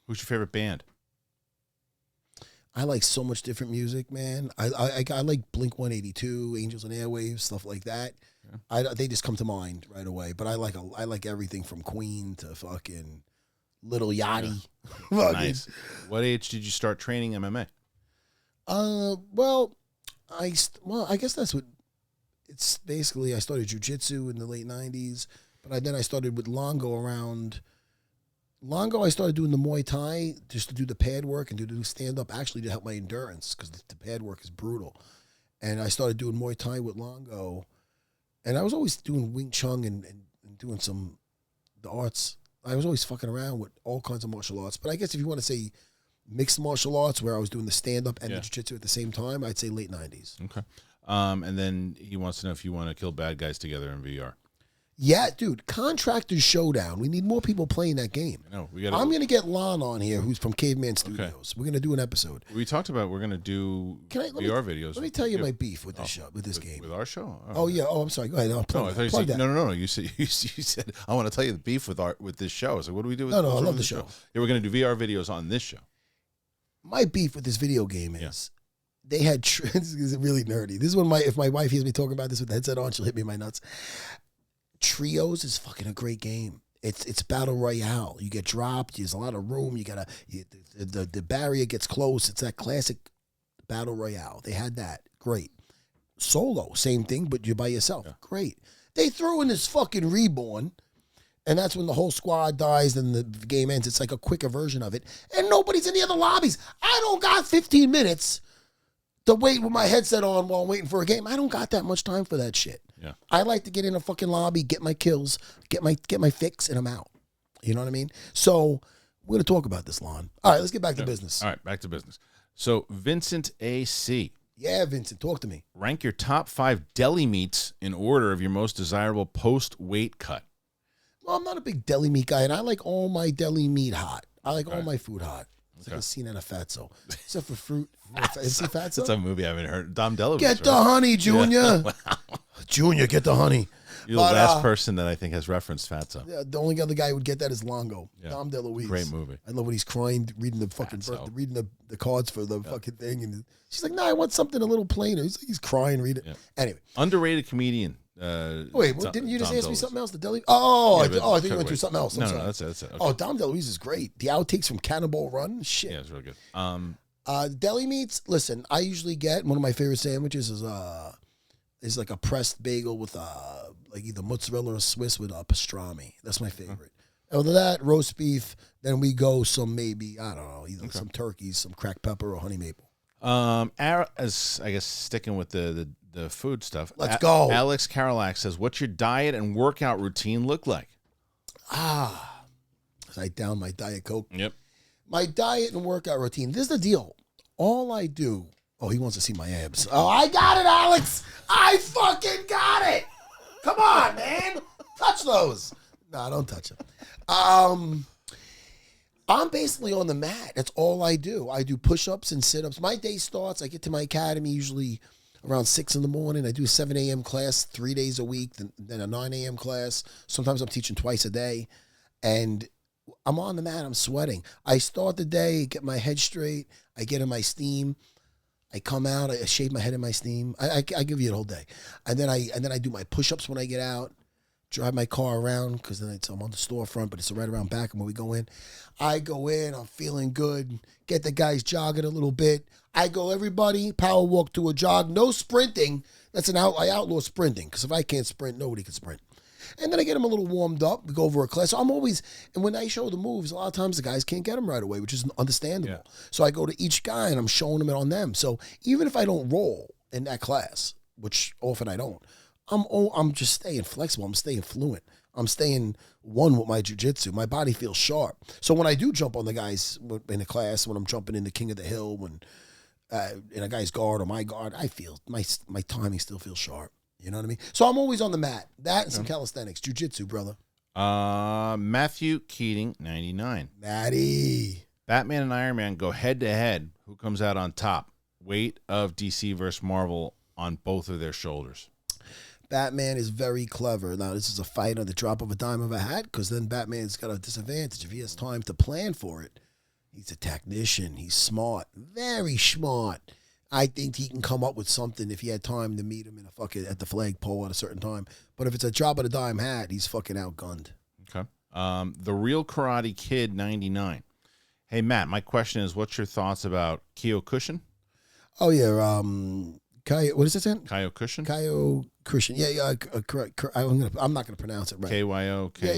Who's your favorite band? I like so much different music, man. I like Blink-182, Angels and Airwaves, stuff like that. Yeah. They just come to mind right away. But I like everything from Queen to fucking Little Yachty. Yeah. Nice. What age did you start training MMA? Well, Well, I guess that's what it's basically. I started jiu-jitsu in the late 90s, but then I started with Longo around. Longo, I started doing the Muay Thai just to do the pad work and to do stand-up actually to help my endurance because the pad work is brutal. And I started doing Muay Thai with Longo. And I was always doing Wing Chun and doing the arts. I was always fucking around with all kinds of martial arts. But I guess if you want to say mixed martial arts where I was doing the stand-up and the jiu-jitsu at the same time, I'd say late 90s. Okay. And then he wants to know if you want to kill bad guys together in VR. Yeah, dude, Contractors Showdown. We need more people playing that game. No, I'm going to get Lon on here, who's from Caveman Studios. Okay. We're going to do an episode. We talked about we're going to do VR videos. Let me tell you my beef with this show, with this game. With our show? Oh, yeah. Oh, I'm sorry. Go ahead. No, I thought you said, no. You said, I want to tell you the beef with this show. So what do we do with No, I love the show. Yeah, we're going to do VR videos on this show. My beef with this video game is they had, this is really nerdy. This is when if my wife hears me talking about this with the headset on, she'll hit me in my nuts. Trios is fucking a great game. It's battle royale. You get dropped. There's a lot of room. The barrier gets close. It's that classic battle royale. They had that. Great. Solo, same thing, but you're by yourself. Yeah. Great. They threw in this fucking Reborn, and that's when the whole squad dies and the game ends. It's like a quicker version of it, and nobody's in the other lobbies. I don't got 15 minutes to wait with my headset on while I'm waiting for a game. I don't got that much time for that shit. Yeah. I like to get in a fucking lobby, get my kills, get my fix, and I'm out. You know what I mean? So we're going to talk about this, Lon. All right, let's get back to business. All right, back to business. So Vincent A.C. Yeah, Vincent, talk to me. Rank your top 5 deli meats in order of your most desirable post-weight cut. Well, I'm not a big deli meat guy, and I like all my deli meat hot. I like all my food hot. It's like a scene in a fatso. Except for fruit. Is it fatso? That's a movie I haven't heard. Dom DeLuise. Get the honey, Junior. Yeah. Junior, get the honey. You're the last person that I think has referenced fatso. Yeah, the only other guy who would get that is Longo. Yeah. Dom DeLuise. Great movie. I love when he's crying, reading the fucking reading the cards for the fucking thing, and she's like, "No, I want something a little plainer." He's crying, read it. Yeah. Anyway, underrated comedian. Wait, didn't you just ask me something else? The deli? I thought you went through something else. No, that's it. Okay. Oh, Dom DeLuise is great. The outtakes from Cannonball Run, shit. Yeah, it's really good. Deli meats. Listen, I usually get one of my favorite sandwiches is like a pressed bagel with like either mozzarella or Swiss with pastrami. That's my favorite. Other than that, roast beef. Then we go some maybe I don't know, either some turkeys, some cracked pepper, or honey maple. As I guess sticking with the food stuff. Let's go. Alex Karolak says, "What's your diet and workout routine look like?" I down my Diet Coke. Yep. My diet and workout routine. This is the deal. All I do. Oh, he wants to see my abs. Oh, I got it, Alex. I fucking got it. Come on, man. Touch those. No, don't touch them. I'm basically on the mat. That's all I do. I do push-ups and sit-ups. My day starts, I get to my academy usually around 6 in the morning. I do a 7 a.m. class 3 days a week, then a 9 a.m. class. Sometimes I'm teaching twice a day. And I'm on the mat. I'm sweating. I start the day, get my head straight. I get in my steam. I come out. I shave my head in my steam. I give you the whole day. And then I do my push-ups when I get out. Drive my car around because then I'm on the storefront, but it's right around back. And when we go in, I go in, I'm feeling good. Get the guys jogging a little bit. I go, everybody, power walk to a jog. No sprinting. I outlaw sprinting because if I can't sprint, nobody can sprint. And then I get them a little warmed up. We go over a class. So and when I show the moves, a lot of times the guys can't get them right away, which is understandable. Yeah. So I go to each guy and I'm showing them it on them. So even if I don't roll in that class, which often I don't, I'm just staying flexible. I'm staying fluent. I'm staying one with my jiu-jitsu. My body feels sharp. So when I do jump on the guys in a class, when I'm jumping in the King of the Hill, when in a guy's guard or my guard, I feel my timing still feels sharp. You know what I mean? So I'm always on the mat. That and some calisthenics. Jiu-jitsu, brother. Matthew Keating, 99. Matty. Batman and Iron Man go head-to-head. Who comes out on top? Weight of DC versus Marvel on both of their shoulders. Batman is very clever. Now, this is a fight on the drop of a dime of a hat because then Batman's got a disadvantage. If he has time to plan for it, he's a technician. He's smart. Very smart. I think he can come up with something if he had time to meet him at the flagpole at a certain time. But if it's a drop of a dime hat, he's fucking outgunned. Okay. The Real Karate Kid, 99. Hey, Matt, my question is, what's your thoughts about Kyokushin? Oh, yeah. What is it then? Kyokushin? Kyokushin. Yeah. Correct. I'm not gonna pronounce it right. KYO. Yeah.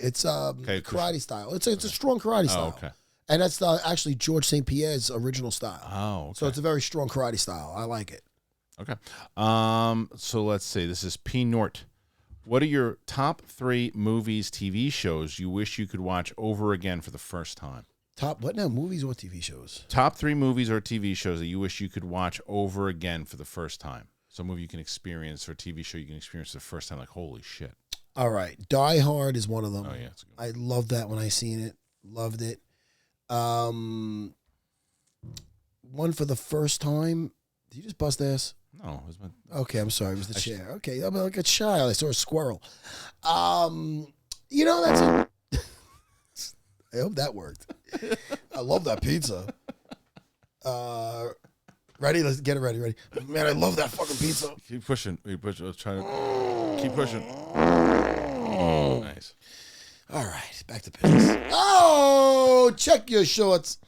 It's karate style. It's a strong karate style. Oh, okay. And that's actually George St. Pierre's original style. Oh, okay. So it's a very strong karate style. I like it. Okay. So let's see. This is P. Nort. What are your top 3 movies, TV shows you wish you could watch over again for the first time? Top what now? Movies or TV shows? Top 3 movies or TV shows that you wish you could watch over again for the first time. So a movie you can experience or a TV show you can experience the first time. Like, holy shit. All right. Die Hard is one of them. Oh, yeah. That's a good one. I loved that when I seen it. Loved it. One for the first time. Did you just bust ass? No. It was Okay, I'm sorry. It was the chair. Okay, I'm like a child. I saw a squirrel. That's it. I hope that worked. I love that pizza. Ready? Let's get it ready. Ready? Man, I love that fucking pizza. Keep pushing. Let's try to keep pushing. Nice. All right, back to business. Oh, check your shorts.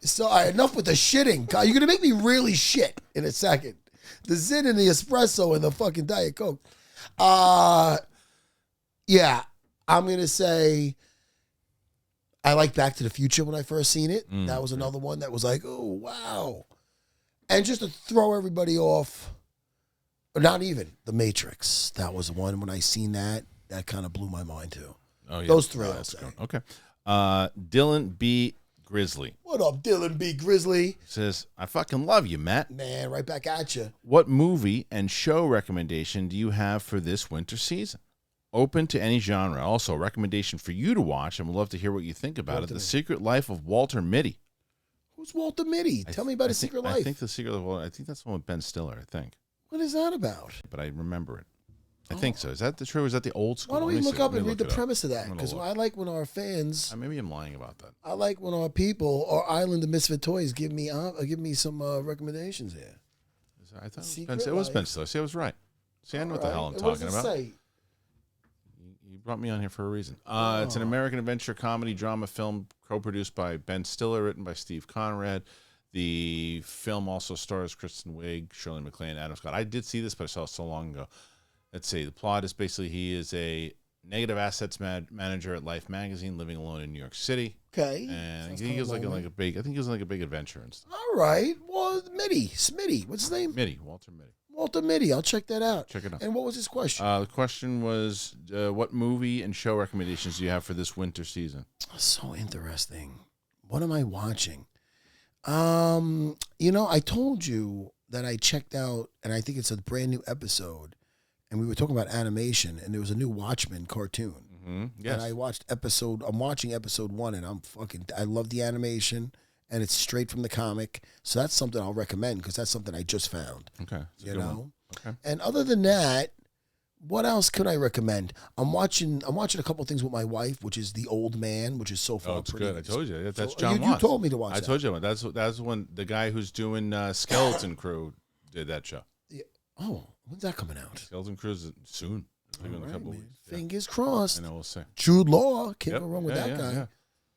So, all right, enough with the shitting. You're going to make me really shit in a second. The Zin and the espresso and the fucking Diet Coke. Yeah, I'm going to say I like Back to the Future when I first seen it. That was another one that was like, oh, wow. And just to throw everybody off, or not even, The Matrix. That was one when I seen that kind of blew my mind too. Oh, yeah. Those 3 I'll say. Okay. Dylan B. Grizzly. What up, Dylan B. Grizzly? Says, I fucking love you, Matt. Man, right back at you. What movie and show recommendation do you have for this winter season? Open to any genre. Also, a recommendation for you to watch, and we'd love to hear what you think about it. The Secret Life of Walter Mitty. Who's Walter Mitty? Tell me about His Secret Life. I think The Secret Life of Walter, I think that's the one with Ben Stiller, I think. What is that about? But I remember it. I think so. Is that the true? Or is that the old school? Why don't we look up and read the premise of that? Because I like when our fans. Maybe I'm lying about that. I like when our people, our island of misfit toys, give me some recommendations here. I thought it was Ben Stiller. See, I was right. See, I know what the hell I'm talking about. Say? You brought me on here for a reason. It's an American adventure comedy drama film co-produced by Ben Stiller, written by Steve Conrad. The film also stars Kristen Wiig, Shirley MacLaine, Adam Scott. I did see this, but I saw it so long ago. Let's see. The plot is basically he is a negative assets manager at Life magazine, living alone in New York City. Okay. And he was like a big. I think he was like a big adventure and stuff. All right. Well, Smitty. What's his name? Walter Mitty. Walter Mitty. I'll check that out. Check it out. And what was his question? The question was, what movie and show recommendations do you have for this winter season? So interesting. What am I watching? I told you that I checked out, and I think it's a brand new episode. And we were talking about animation, and there was a new Watchmen cartoon. Mm-hmm. Yes. And I'm watching episode 1, and I love the animation, and it's straight from the comic. So that's something I'll recommend, because that's something I just found. Okay. Okay. And other than that, what else could I recommend? I'm watching a couple things with my wife, which is The Old Man, which is so far it's pretty good. I told you. That's so, John you told me to watch I that. told you. That's when the guy who's doing Skeleton Crew did that show. Yeah. Oh, when's that coming out? Skeleton Crew is soon. In a couple weeks. Fingers crossed. I know, we'll see. Jude Law. Can't go wrong with that guy. Yeah.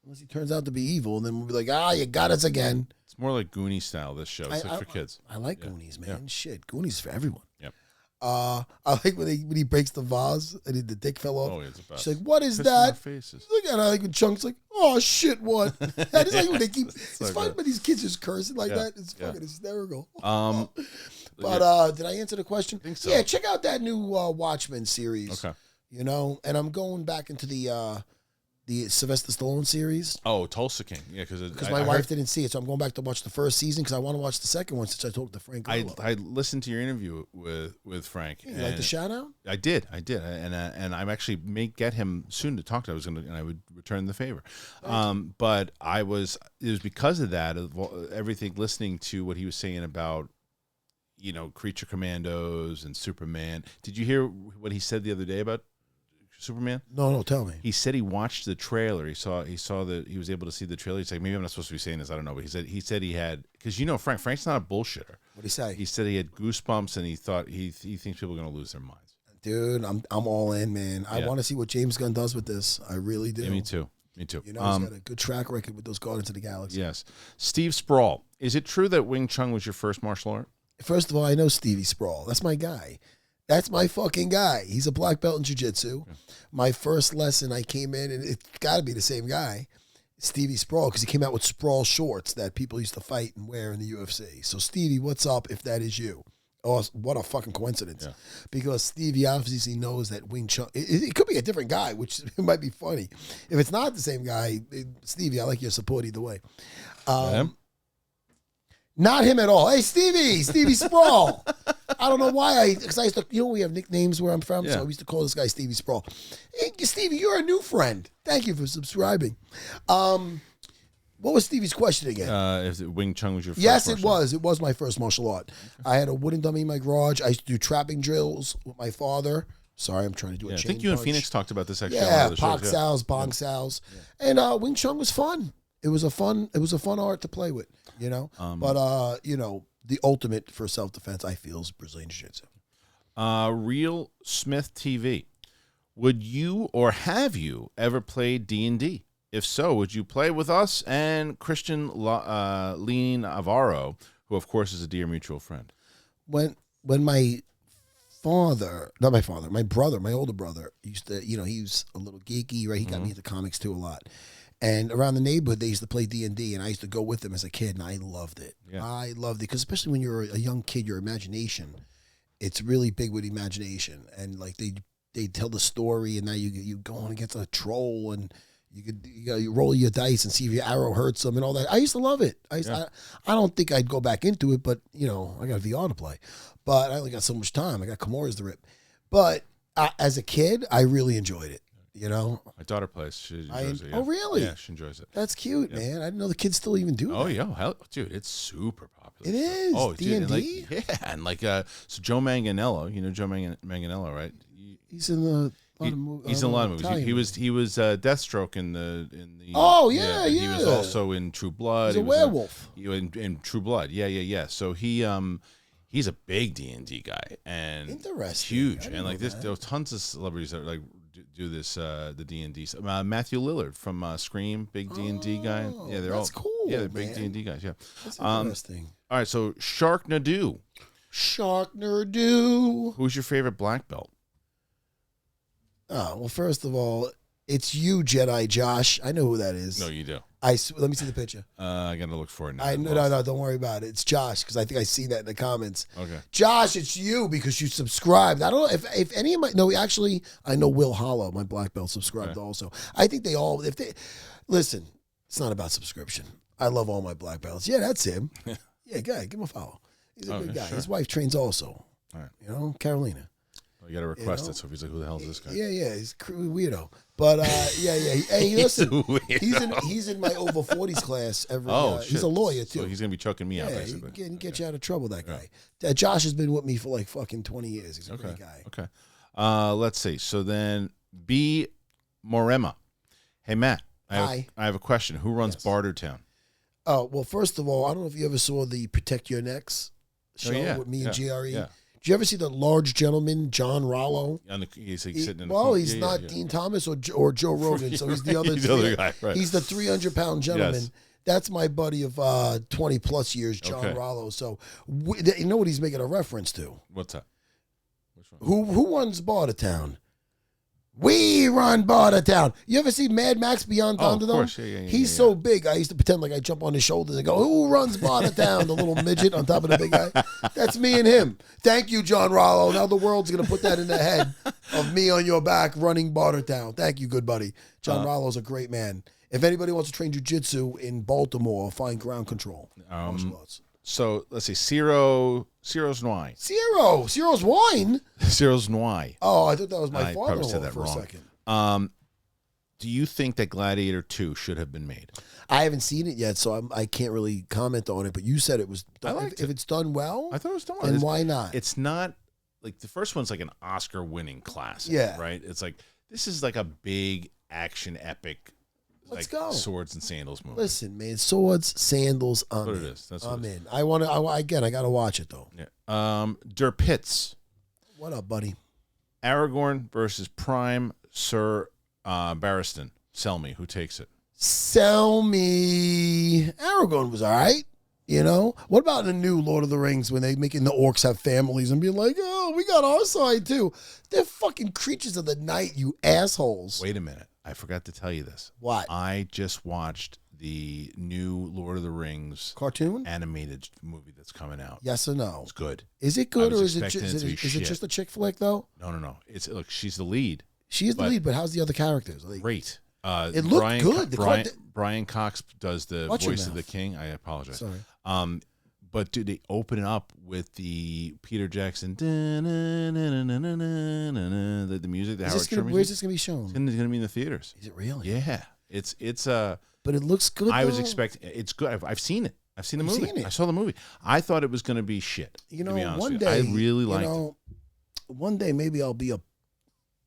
Unless he turns out to be evil, and then we'll be like, you got us again. It's more like Goonie style, this show. It's like for kids. I like Goonies, man. Yeah. Shit, Goonies is for everyone. Yep. I like when he breaks the vase and the dick fell off. Oh, yeah, it's the best. She's like, what is that? Look at her, like when Chung's like, oh shit, what? I just like when they keep. It's fun when these kids just cursing like that. It's fucking hysterical. But did I answer the question? I think so. Yeah, check out that new Watchmen series. Okay. And I'm going back into the Sylvester Stallone series. Oh, Tulsa King. Yeah, because my wife didn't see it, so I'm going back to watch the first season because I want to watch the second one since I talked to Frank. I listened to your interview with Frank. You like the shout out? I did, and I'm actually may get him soon to talk to. I would return the favor. But it was because of that, of everything, listening to what he was saying about, Creature Commandos and Superman. Did you hear what he said the other day about Superman? No, tell me. He said he watched the trailer. He saw that he was able to see the trailer. He's like, maybe I'm not supposed to be saying this. I don't know. But he said he had, because Frank's not a bullshitter. What'd he say? He said he had goosebumps, and he thought he thinks people are going to lose their minds. Dude, I'm all in, man. I want to see what James Gunn does with this. I really do. Yeah, me too. He's got a good track record with those Guardians of the Galaxy. Yes. Steve Sproul. Is it true that Wing Chun was your first martial art? First of all, I know Stevie Sprawl. That's my guy. That's my fucking guy. He's a black belt in jiu-jitsu. Yeah. My first lesson, I came in, and it's got to be the same guy, Stevie Sprawl, because he came out with Sprawl shorts that people used to fight and wear in the UFC. So, Stevie, what's up if that is you? Oh, what a fucking coincidence. Yeah. Because Stevie obviously knows that Wing Chun, it could be a different guy, which might be funny. If it's not the same guy, Stevie, I like your support either way. Not him at all. Hey, Stevie Sprawl. I don't know why because I used to, we have nicknames where I'm from, so I used to call this guy Stevie Sprawl. Hey, Stevie, you're a new friend. Thank you for subscribing. What was Stevie's question again? If Wing Chun was your first Yes, it was. It was my first martial art. Okay. I had a wooden dummy in my garage. I used to do trapping drills with my father. Sorry, I'm trying to do a chain I think you punch. and Phoenix talked about this actually. Yeah, Pak Sows, Bong Sows. And Wing Chun was fun. It was a fun art to play with, But the ultimate for self-defense, I feel, is Brazilian Jiu-Jitsu. Real Smith TV. Would you or have you ever played D&D? If so, would you play with us and Christian Lean Avaro, who, of course, is a dear mutual friend? When my brother, my older brother, used to, he was a little geeky, right? He got me into comics, too, a lot. And around the neighborhood, they used to play D&D, and I used to go with them as a kid, and I loved it. Yeah. I loved it, because especially when you're a young kid, your imagination, it's really big with imagination. And, like, they tell the story, and now you go on against a troll, and you roll your dice and see if your arrow hurts them and all that. I used to love it. I don't think I'd go back into it, but, I got VR to play. But I only got so much time. I got Kimuras to rip. But as a kid, I really enjoyed it. My daughter plays. She enjoys it. Yeah. Oh, really? Yeah, she enjoys it. That's cute, man. I didn't know the kids still even do that. Oh, yeah. Hell, dude, it's super popular. It is. Oh, D&D? And so Joe Manganiello, Joe Manganiello, right? He's in the... He's in a lot of movies. He was Deathstroke in the. Oh yeah. He was also in True Blood. He's a werewolf. In True Blood. Yeah. So he's a big D&D guy and interesting, huge. And like there are tons of celebrities that like do this the D&D. Matthew Lillard from Scream, big D&D guy. Yeah, that's cool. Yeah, they're big D&D guys. Yeah, that's interesting. All right, so Sharknado. Who's your favorite black belt? Oh, well, first of all, it's you, Jedi Josh. I know who that is. No, you do. Let me see the picture. I got to look for it now. No, don't worry about it. It's Josh, because I think I see that in the comments. Okay. Josh, it's you because you subscribed. I don't know if any of my... No, actually, I know Will Hollow, my black belt, subscribed also. I think they all... Listen, it's not about subscription. I love all my black belts. Yeah, that's him. Yeah, go ahead, give him a follow. He's a good guy. Sure. His wife trains also. All right. Carolina. You got to request it, so if he's like, "Who the hell is this guy?" Yeah, he's a weirdo. But yeah. Hey, listen, he's in my over 40s class. He's a lawyer too. So he's gonna be choking me out basically. He can get you out of trouble. That guy. Josh has been with me for like fucking 20 years. He's a great guy. Okay. Let's see. So then, B. Morema. Hey Matt, I have a question. Who runs Bartertown? Oh well, first of all, I don't know if you ever saw the Protect Your Necks show with me and GRE. Yeah. Did you ever see the large gentleman, John Rollo? He's sitting in the Well, he's not Dean Thomas or Joe Rogan, so he's the other, guy. Right. He's the 300-pound gentleman. Yes. That's my buddy of 20-plus years, John Rollo. So you know what he's making a reference to? What's that? Which one? Who runs Bartertown? We run Bartertown. You ever see Mad Max Beyond Thunderdome? Of course, yeah. He's so big, I used to pretend like I jump on his shoulders and go, "Who runs Bartertown?" The little midget on top of the big guy. That's me and him. Thank you, John Rollo. Now the world's going to put that in the head of me on your back running Bartertown. Thank you, good buddy. John Rollo's a great man. If anybody wants to train jiu-jitsu in Baltimore, find ground control. So let's see, Ciro's Nwai. Ciro's wine? Ciro's Nwai. Oh, I thought that was my father-in-law probably said that for wrong. A second. Do you think that Gladiator 2 should have been made? I haven't seen it yet, so I can't really comment on it, but you said it was done. If it's done well, I thought it was done well. Then why not? It's not, like, the first one's like an Oscar-winning classic, right? It's like, this is like a big action epic. Let's go. Swords and sandals movie. Listen, man, swords, sandals. That's what it is. I'm in. I got to watch it though. Yeah. Der Pitts. What up, buddy? Aragorn versus Prime Sir Barristan. Sell me. Who takes it? Sell me. Aragorn was all right. You know? What about the new Lord of the Rings when they making the orcs have families and be like, oh, we got our side too? They're fucking creatures of the night, you assholes. Wait a minute. I forgot to tell you this. What? I just watched the new Lord of the Rings cartoon animated movie that's coming out. Yes or no? It's good. Is it good or is it just just a chick flick though? No. Look, she's the lead. She is the lead, but how's the other characters? Great. It looked good. Brian Cox does the voice of the king. I apologize. Sorry. But dude, they open it up with the Peter Jackson, the music. The Howard Shore music. Where's this gonna be shown? It's gonna be in the theaters. Is it really? Yeah. It's But it looks good. I was expecting. It's good. I've seen it. I've seen the movie. I saw the movie. I thought it was gonna be shit. You know, to be honest one with day you. I really liked it. One day maybe I'll be a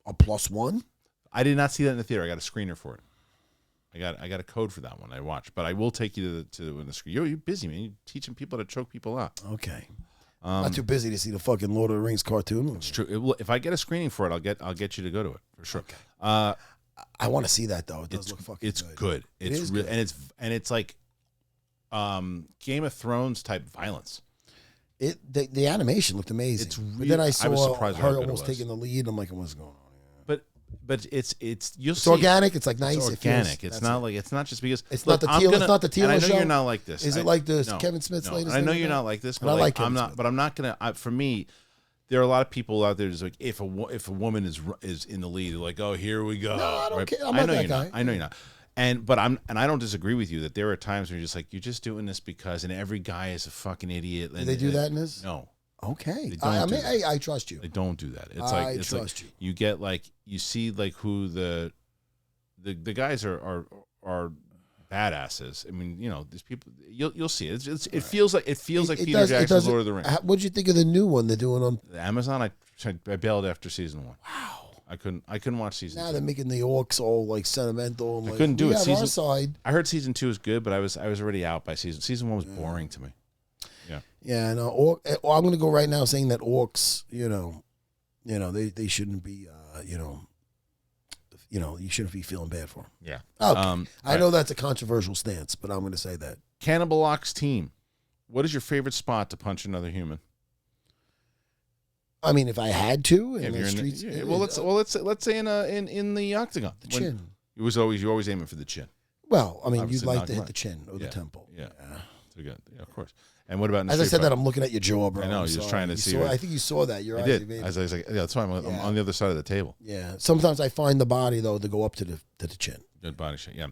+1. I did not see that in the theater. I got a screener for it. I got a code for that one. I watched, but I will take you to the screen. You're busy, man. You're teaching people to choke people up. Okay. Not too busy to see the fucking Lord of the Rings cartoon movie. It's true. If I get a screening for it, I'll get you to go to it for sure. Okay. I want to see that though. It does look fucking it's good. It's good. And it's like Game of Thrones type violence. The animation looked amazing. It's really, but then I saw surprised her almost taking the lead. I'm like, what's going on? But it's it's organic. It's like nice. It's organic. It's not like it's not just because it's not the teal. It's not the teal. And I know show. you're not like this. Is it like the Kevin Smith's latest? I know you're not like this, but I like I'm not. But I'm not gonna. For me, there are a lot of people out there. Just like if a woman is in the lead, they're like, oh, here we go. No, I don't care. I'm I not know that you're guy. not. I know you're not. And I don't disagree with you that there are times where you're just like, you're just doing this because, and every guy is a fucking idiot. Do they do that in this? No. Okay. I trust you. They don't do that. It's I like trust you. You get like you see like who the guys are badasses. I mean, you know, these people. You'll see it. It feels like Peter Jackson's Lord of the Rings. What'd you think of the new one they're doing on Amazon? I bailed after season 1. Wow. I couldn't watch season 2. Now they're making the orcs all like sentimental. And I couldn't do it. Our side. I heard season 2 is good, but I was already out by season 1 was boring to me. Yeah. Yeah, no. I'm going to go right now saying that orcs, they shouldn't be, you shouldn't be feeling bad for them. Yeah. Okay. I know that's a controversial stance, but I'm going to say that. Cannibal Ox team. What is your favorite spot to punch another human? I mean, if I had to in the streets. Let's say in the octagon. The chin. You're always aiming for the chin. Well, I mean, Obviously you'd like to hit the chin or the temple. Yeah. So good. Yeah, of course. And what about in the As I street said fight? that, I'm looking at your jaw, bro. I know, you're just trying to see. I think you saw that. Your eyes. I did. As I was like, yeah, that's why I'm on the other side of the table. Yeah. Sometimes I find the body though to go up to the chin. Good body shape. Yeah.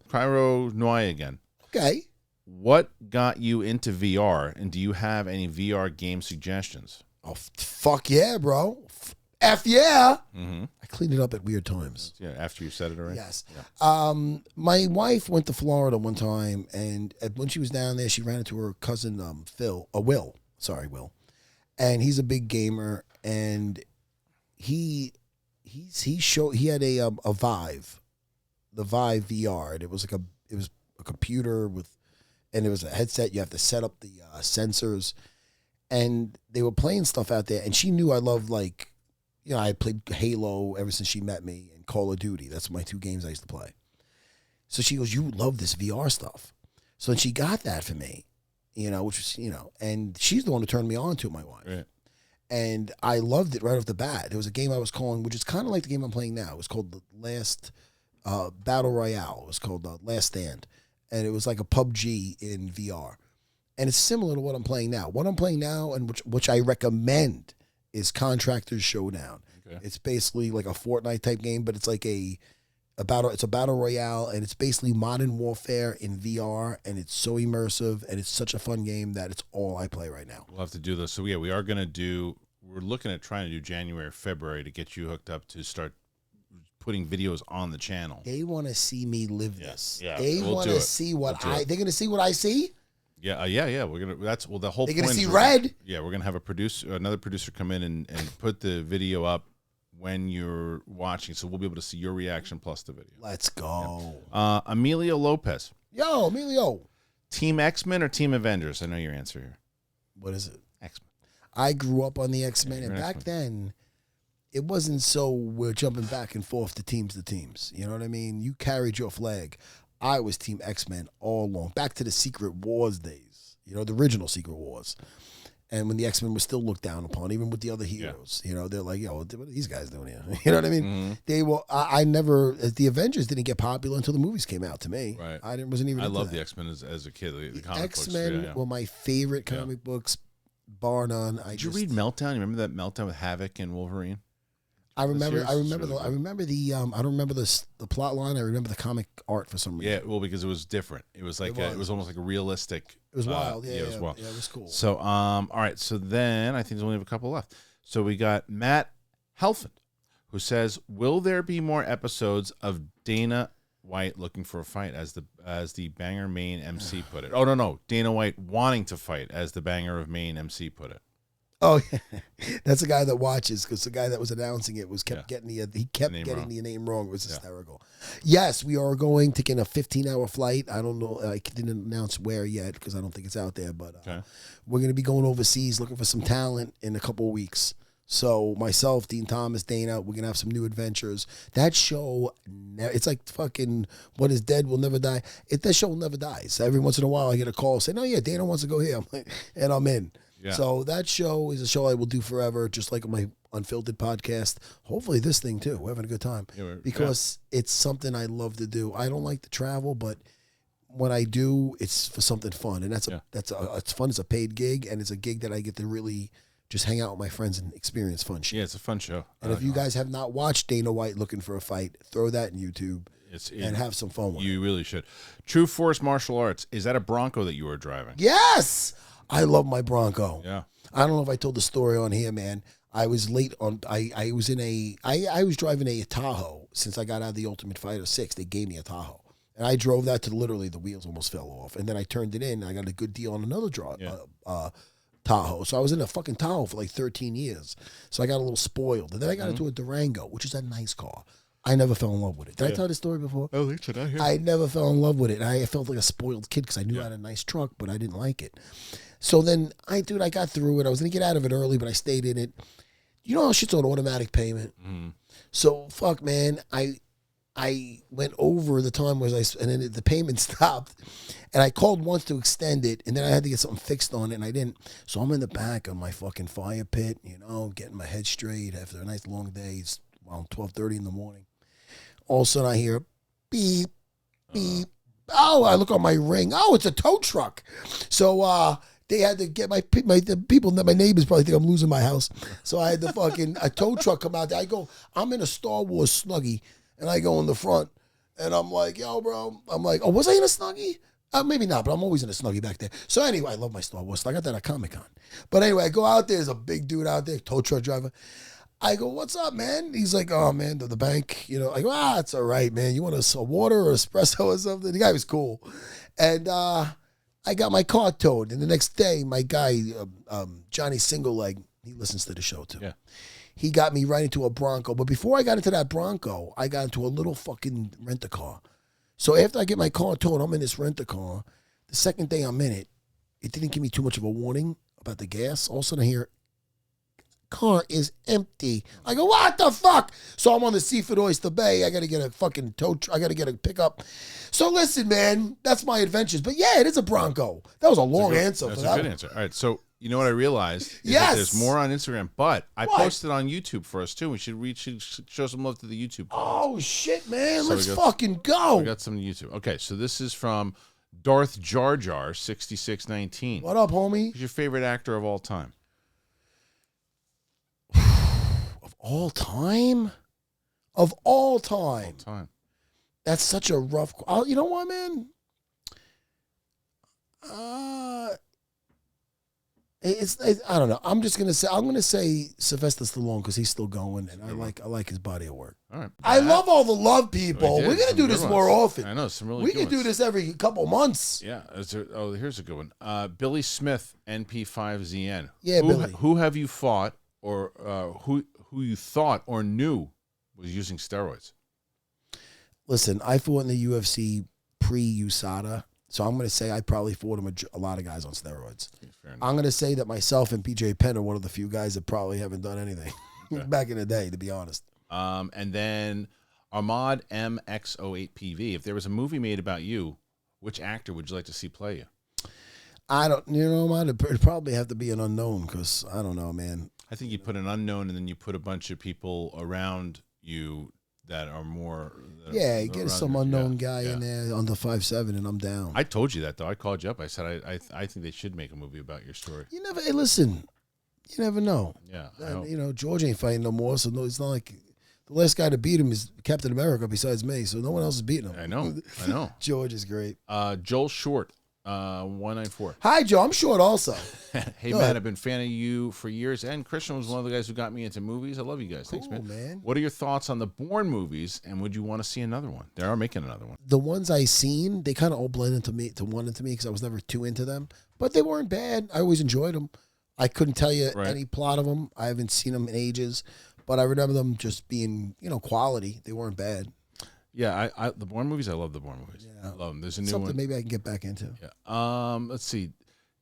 Cairo Noy again. Okay. What got you into VR, and do you have any VR game suggestions? Oh, fuck yeah, bro. F yeah. Mm-hmm. I cleaned it up at weird times. Yeah, after you said it already? Yes. Yeah. My wife went to Florida one time, and when she was down there, she ran into her cousin, Will. Sorry, Will. And he's a big gamer, and he had a Vive, the Vive VR, and it was a computer and it was a headset. You have to set up the sensors, and they were playing stuff out there, and she knew I loved I played Halo ever since she met me, and Call of Duty. That's my 2 games I used to play. So she goes, you love this VR stuff. So then she got that for me, which was, and she's the one who turned me on to it, my wife. Right. And I loved it right off the bat. There was a game I was calling, which is kind of like the game I'm playing now. It was called the Last Battle Royale. It was called Last Stand. And it was like a PUBG in VR. And it's similar to what I'm playing now. What I'm playing now, and which I recommend, is Contractors Showdown. Okay. It's basically like a Fortnite type game, but it's like it's a battle royale, and it's basically Modern Warfare in VR, and it's so immersive, and it's such a fun game that it's all I play right now. We'll have to do this. So yeah, we're looking at trying to do January, February to get you hooked up to start putting videos on the channel. They want to see me live this. Yeah, they want to see what they're going to see what I see. Yeah, We're gonna. The whole. They're gonna see red. We're gonna have another producer come in and put the video up when you're watching, so we'll be able to see your reaction plus the video. Let's go. Yeah. Emilio Lopez. Yo, Emilio. Team X-Men or Team Avengers? I know your answer here. What is it? X-Men. I grew up on the X-Men, and back then, it wasn't so we're jumping back and forth to teams. You know what I mean? You carried your flag. I was Team X-Men all along. Back to the Secret Wars days. You know, the original Secret Wars. And when the X-Men were still looked down upon, even with the other heroes, you know, they're like, yo, what are these guys doing here? You know what I mean? They were. I never. The Avengers didn't get popular until the movies came out. To me, Right. Wasn't even. I into loved that. the X-Men as a kid. The comic X-Men books. were my favorite comic books, bar none. Did you read Meltdown? You remember that Meltdown with Havoc and Wolverine? I remember. I Really remember the. I don't remember the plot line. I remember the comic art for some reason. Yeah, well, because it was different. It was like it was almost like a realistic. It was wild. It was wild. Yeah, it was cool. So, all right. So then I think there's only have a couple left. So we got Matt Helfand, who says, "Will there be more episodes of Dana White looking for a fight, as the Banger Main MC put it?" Oh no, Dana White wanting to fight, as the Banger of Main MC put it. Oh, yeah. That's the guy that watches, because the guy that was announcing it getting the name wrong. It was hysterical. Yes, we are going taking a 15-hour flight. I don't know. I didn't announce where yet because I don't think it's out there. But we're going to be going overseas looking for some talent in a couple of weeks. So myself, Dean Thomas, Dana, we're going to have some new adventures. That show, it's like fucking what is dead will never die. That show never dies. Every once in a while I get a call saying, "Oh yeah, Dana wants to go here," and I'm in. Yeah. So that show is a show I will do forever, just like my Unfiltered podcast. Hopefully this thing too. We're having a good time because it's something I love to do. I don't like to travel, but when I do, it's for something fun, and it's fun. It's a paid gig, and it's a gig that I get to really just hang out with my friends and experience fun shit. Yeah, it's a fun show. And if you guys have not watched Dana White looking for a fight, throw that in YouTube and have some fun with it. You really should. True Force Martial Arts. Is that a Bronco that you were driving? Yes. I love my Bronco. Yeah. I don't know if I told the story on here, man. I was late on. I was driving a Tahoe since I got out of the Ultimate Fighter 6. They gave me a Tahoe, and I drove that to literally the wheels almost fell off. And then I turned it in. And I got a good deal on another Tahoe. So I was in a fucking Tahoe for like 13 years. So I got a little spoiled, and then I got into a Durango, which is a nice car. I never fell in love with it. Did I tell this story before? Oh, should I hear? I never fell in love with it. I felt like a spoiled kid because I knew I had a nice truck, but I didn't like it. So then I got through it. I was going to get out of it early, but I stayed in it. You know how shit's on automatic payment? Mm. So, fuck, man, I went over the time and then the payment stopped. And I called once to extend it, and then I had to get something fixed on it, and I didn't. So I'm in the back of my fucking fire pit, getting my head straight after a nice long day. It's around 12:30 in the morning. All of a sudden I hear beep, beep. Oh, I look on my ring. Oh, it's a tow truck. So they had to get my neighbors probably think I'm losing my house. So I had the a tow truck come out there. I'm in a Star Wars Snuggie, and I go in the front, and I'm like, yo, bro. I'm like, oh, was I in a Snuggie? Maybe not, but I'm always in a Snuggie back there. So anyway, I love my Star Wars. I got that at Comic-Con. But anyway, I go out there. There's a big dude out there, tow truck driver. I go, what's up, man? He's like, oh, man, to the bank. I go, it's all right, man. You want a water or espresso or something? The guy was cool. And I got my car towed. And the next day, my guy, Johnny Singleleg, he listens to the show too. Yeah. He got me right into a Bronco. But before I got into that Bronco, I got into a little fucking rent-a-car. So after I get my car towed, I'm in this rent-a-car. The second day I'm in it, it didn't give me too much of a warning about the gas. All of a sudden I hear, car is empty. I go, what the fuck? So I'm on the Seaford Oyster Bay. I got to get a fucking I got to get a pickup. So listen, man, that's my adventures. But yeah, it is a Bronco. That was a long answer. That's a good answer. All right, so you know what I realized? Yes. There's more on Instagram, but I posted on YouTube for us too. We should show some love to the YouTube. Oh shit, man! So let's fucking go. We got some YouTube. Okay, so this is from Darth Jar Jar 6619. What up, homie? Who's your favorite actor of all time? Of all time? Of all time. All time. That's such a rough. You know what, man? I don't know. I'm gonna say Sylvester Stallone because he's still going, and I like his body of work. All right. I love all the love people. We're gonna do this more often. I know some really. We can do this every couple months. Yeah. Here's a good one. Billy Smith, NP5ZN. Yeah, Billy. Who have you fought, or who you thought or knew was using steroids? Listen, I fought in the UFC pre-USADA. So I'm going to say I probably fought a lot of guys on steroids. I'm going to say that myself and PJ Penn are one of the few guys that probably haven't done anything back in the day, to be honest. And then Ahmad MX08PV. If there was a movie made about you, which actor would you like to see play you? I don't. You know what? It'd probably have to be an unknown because I don't know, man. I think you put an unknown, and then you put a bunch of people around you that are more. Yeah, get some unknown guy in there under 5'7", and I'm down. I told you that though. I called you up. I said I think they should make a movie about your story. You never listen. You never know. Yeah, you know, George ain't fighting no more, so no, it's not like the last guy to beat him is Captain America besides me, so no one else is beating him. I know. George is great. Joel Short, 194. Hi, Joe. I'm short also. Hey, Matt, I've been a fan of you for years, and Christian was one of the guys who got me into movies. I love you guys. Cool, Thanks, man. What are your thoughts on the Bourne movies, and would you want to see another one? They are making another one. The ones I seen, they kind of all blend into me because I was never too into them, but they weren't bad. I always enjoyed them. I couldn't tell you any plot of them. I haven't seen them in ages, but I remember them just being, quality. They weren't bad. Yeah, I the Bourne movies. I love the Bourne movies. Yeah. I love them. There's a new Something one. Maybe I can get back into. Yeah. Let's see.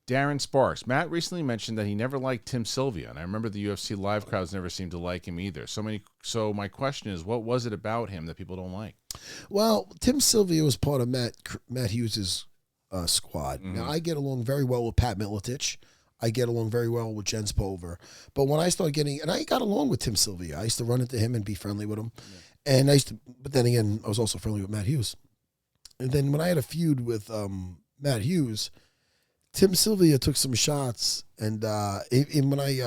Darren Sparks. Matt recently mentioned that he never liked Tim Sylvia, and I remember the UFC live crowds never seemed to like him either. So my question is, what was it about him that people don't like? Well, Tim Sylvia was part of Matt Hughes' squad. Mm-hmm. Now I get along very well with Pat Miletich. I get along very well with Jens Pulver. But when I started and I got along with Tim Sylvia. I used to run into him and be friendly with him. Yeah. And but then again, I was also friendly with Matt Hughes. And then when I had a feud with Matt Hughes, Tim Sylvia took some shots. And when I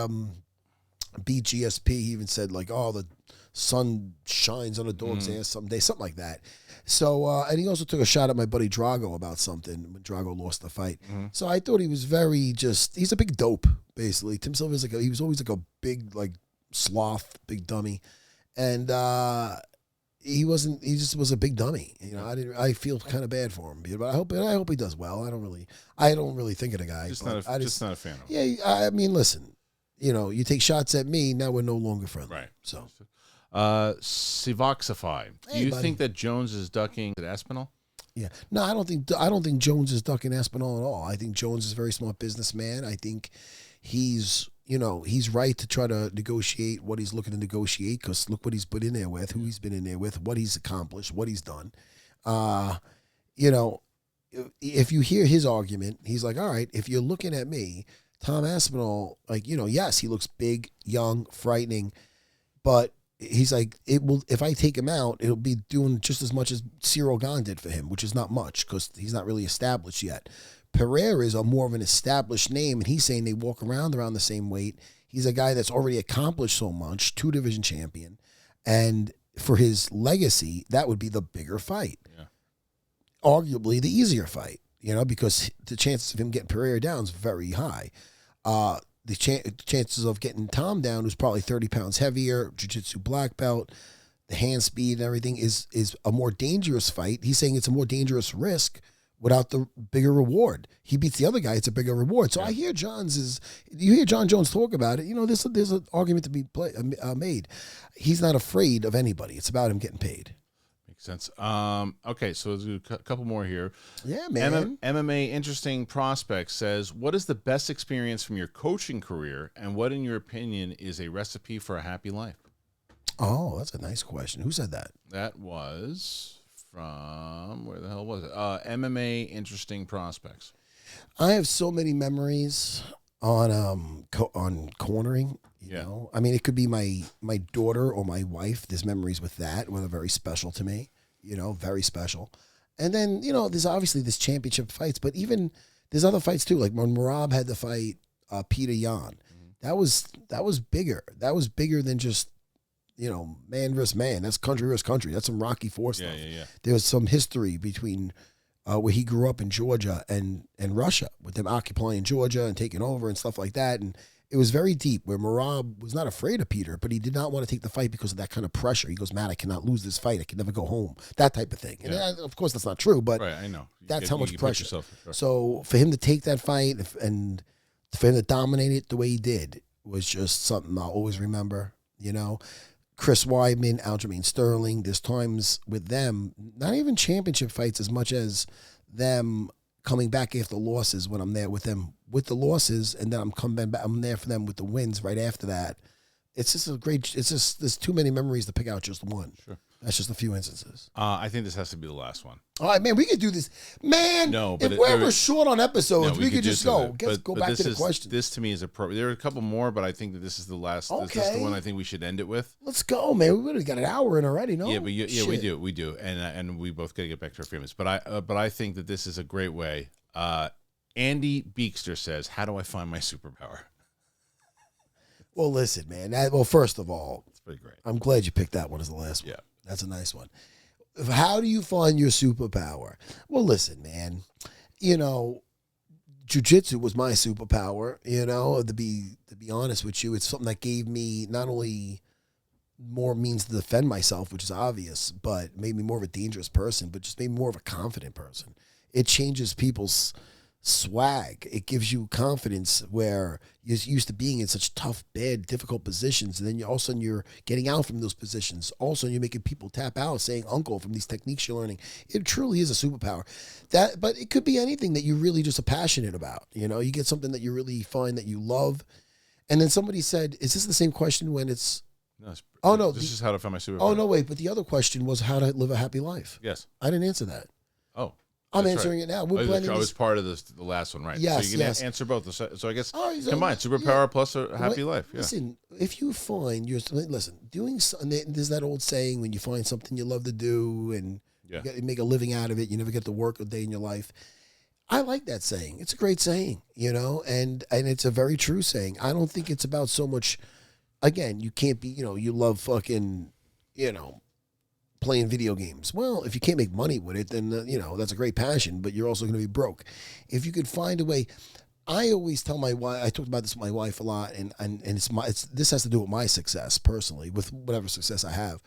beat GSP, he even said, like, oh, the sun shines on a dog's ass someday, something like that. So, and he also took a shot at my buddy Drago about something when Drago lost the fight. Mm-hmm. So I thought he was he's a big dope, basically. Tim Sylvia's he was always like a big, like, sloth, big dummy. And he just was a big dummy. I feel kind of bad for him, but I hope he does well. I don't really think of the guy. Just not a fan of him. Yeah, I mean, listen, you take shots at me, now we're no longer friendly. Right. So. Sivoxify. Do you think that Jones is ducking at Espinal? Yeah. No, I don't think Jones is ducking Espinal at all. I think Jones is a very smart businessman. I think he's right to try to negotiate what he's looking to negotiate because look what he's put in there with, who he's been in there with, what he's accomplished, what he's done. If you hear his argument, he's like, all right, if you're looking at me, Tom Aspinall, yes, he looks big, young, frightening, but he's like, if I take him out, it'll be doing just as much as Cyril Gane did for him, which is not much because he's not really established yet. Pereira is more of an established name, and he's saying they walk around the same weight. He's a guy that's already accomplished so much, 2-division champion, and for his legacy, that would be the bigger fight. Yeah. Arguably the easier fight, because the chances of him getting Pereira down is very high. The chances of getting Tom down, who's probably 30 pounds heavier, jiu-jitsu black belt, the hand speed and everything is a more dangerous fight. He's saying it's a more dangerous risk without the bigger reward. He beats the other guy, it's a bigger reward. So I hear you hear Jon Jones talk about it. There's an argument to be made. He's not afraid of anybody. It's about him getting paid. Sense. Okay, so let's do a couple more here. Yeah, man. MMA Interesting Prospect says, what is the best experience from your coaching career, and what, in your opinion, is a recipe for a happy life? Oh, that's a nice question. Who said that? That was from, where the hell was it? MMA Interesting Prospects. I have so many memories on cornering. You know, I mean, it could be my daughter or my wife. There's memories with that that are very special to me. Very special. And then there's obviously this championship fights, but even there's other fights too. Like when Merab had to fight Peter Yan, that was bigger. That was bigger than just man versus man. That's country versus country. That's some Rocky IV stuff. Yeah. There was some history between where he grew up in Georgia and Russia, with them occupying Georgia and taking over and stuff like that. And it was very deep, where Merab was not afraid of Peter, but he did not want to take the fight because of that kind of pressure. He goes, Matt, I cannot lose this fight. I can never go home. That type of thing. And of course, that's not true, but right, I know. That's how much pressure. So for him to take that fight and for him to dominate it the way he did was just something I'll always remember. Chris Weidman, Aljamain Sterling, there's times with them, not even championship fights as much as them coming back after losses when I'm there with them with the losses, and then I'm there for them with the wins right after that. It's just there's too many memories to pick out just one. Sure. That's just a few instances. I think this has to be the last one. All right, man, we could do this. Man, No, but if we're ever short on episodes, we could just go. Go back to the question. This to me is there are a couple more, but I think that this is the last. Okay. This is the one I think we should end it with. Let's go, man. We already got an hour in already, no? Yeah, but we do, and we both got to get back to our families. But I think that this is a great way. Andy Beekster says, "How do I find my superpower?" Well, listen, man. First of all, it's pretty great. I'm glad you picked that one as the last one. Yeah. That's a nice one. How do you find your superpower? Well, listen, man. Jiu-jitsu was my superpower, to be honest with you. It's something that gave me not only more means to defend myself, which is obvious, but made me more of a dangerous person, but just made me more of a confident person. It changes people's swag. It gives you confidence where you're used to being in such tough, bad, difficult positions, and then all of a sudden you're getting out from those positions. Also, you're making people tap out, saying "uncle" from these techniques you're learning. It truly is a superpower. But it could be anything that you really just are passionate about. You get something that you really find that you love, and then somebody said, "Is this the same question when it's?" No, This is how to find my superpower. Oh no, wait. But the other question was how to live a happy life. Yes, I didn't answer that. Oh. I'm answering it now. We're blending. I was part of the last one, right? Yes, so you can answer both. So I guess combine superpower plus a happy life. Yeah. Listen, if you find doing something, there's that old saying: when you find something you love to do and you make a living out of it, you never get to work a day in your life. I like that saying. It's a great saying, and it's a very true saying. I don't think it's about so much. Again, you can't be, you love fucking, playing video games. Well, if you can't make money with it, then, that's a great passion, but you're also going to be broke. If you could find a way, I always tell my wife, I talked about this with my wife a lot, and this has to do with my success personally, with whatever success I have,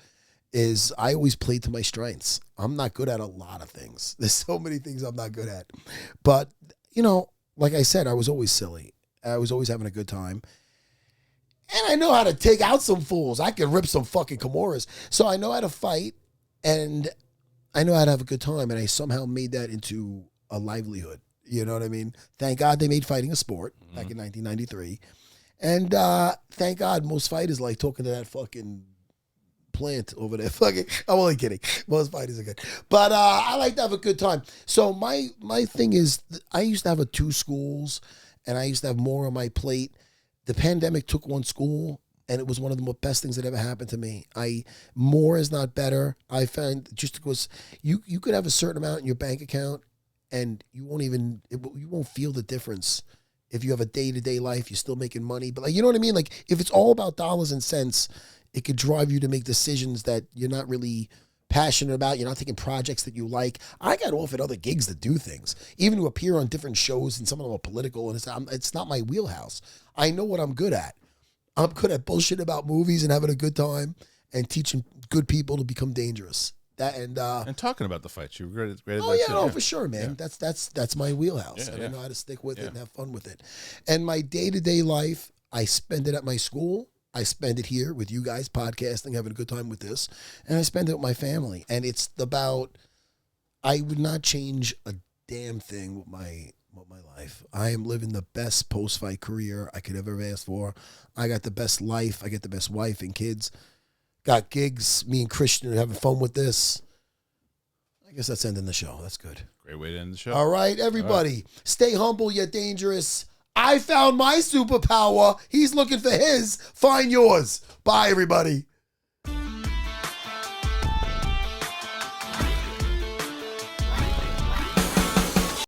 is I always play to my strengths. I'm not good at a lot of things. There's so many things I'm not good at. But, like I said, I was always silly. I was always having a good time. And I know how to take out some fools. I can rip some fucking Kimuras. So I know how to fight, and I know how to have a good time, and I somehow made that into a livelihood. You know what I mean? Thank God they made fighting a sport back in 1993. And thank God most fighters like talking to that fucking plant over there. Fucking, I'm only kidding. Most fighters are good. But I like to have a good time. So my thing is, I used to have 2 schools, and I used to have more on my plate. The pandemic took one school, and it was one of the best things that ever happened to me. More is not better. I found just because you could have a certain amount in your bank account, and you won't feel the difference. If you have a day-to-day life, you're still making money. But you know what I mean? Like, if it's all about dollars and cents, it could drive you to make decisions that you're not really passionate about. You're not taking projects that you like. I got offered other gigs to do things, even to appear on different shows, and some of them are political, and it's not my wheelhouse. I know what I'm good at. I'm good at bullshit about movies and having a good time and teaching good people to become dangerous. And talking about the fights, you were great at oh that yeah, too. no, for sure, man. Yeah. That's my wheelhouse, and I know how to stick with it and have fun with it. And my day-to-day life, I spend it at my school. I spend it here with you guys, podcasting, having a good time with this, and I spend it with my family. And it's about, I would not change a damn thing with my life. I am living the best post-fight career I could ever have asked for. I got the best life. I get the best wife and kids. Got gigs. Me and Christian are having fun with this. I guess that's ending the show. That's good. Great way to end the show. All right, everybody. Stay humble yet dangerous. I found my superpower. He's looking for his. Find yours. Bye, everybody.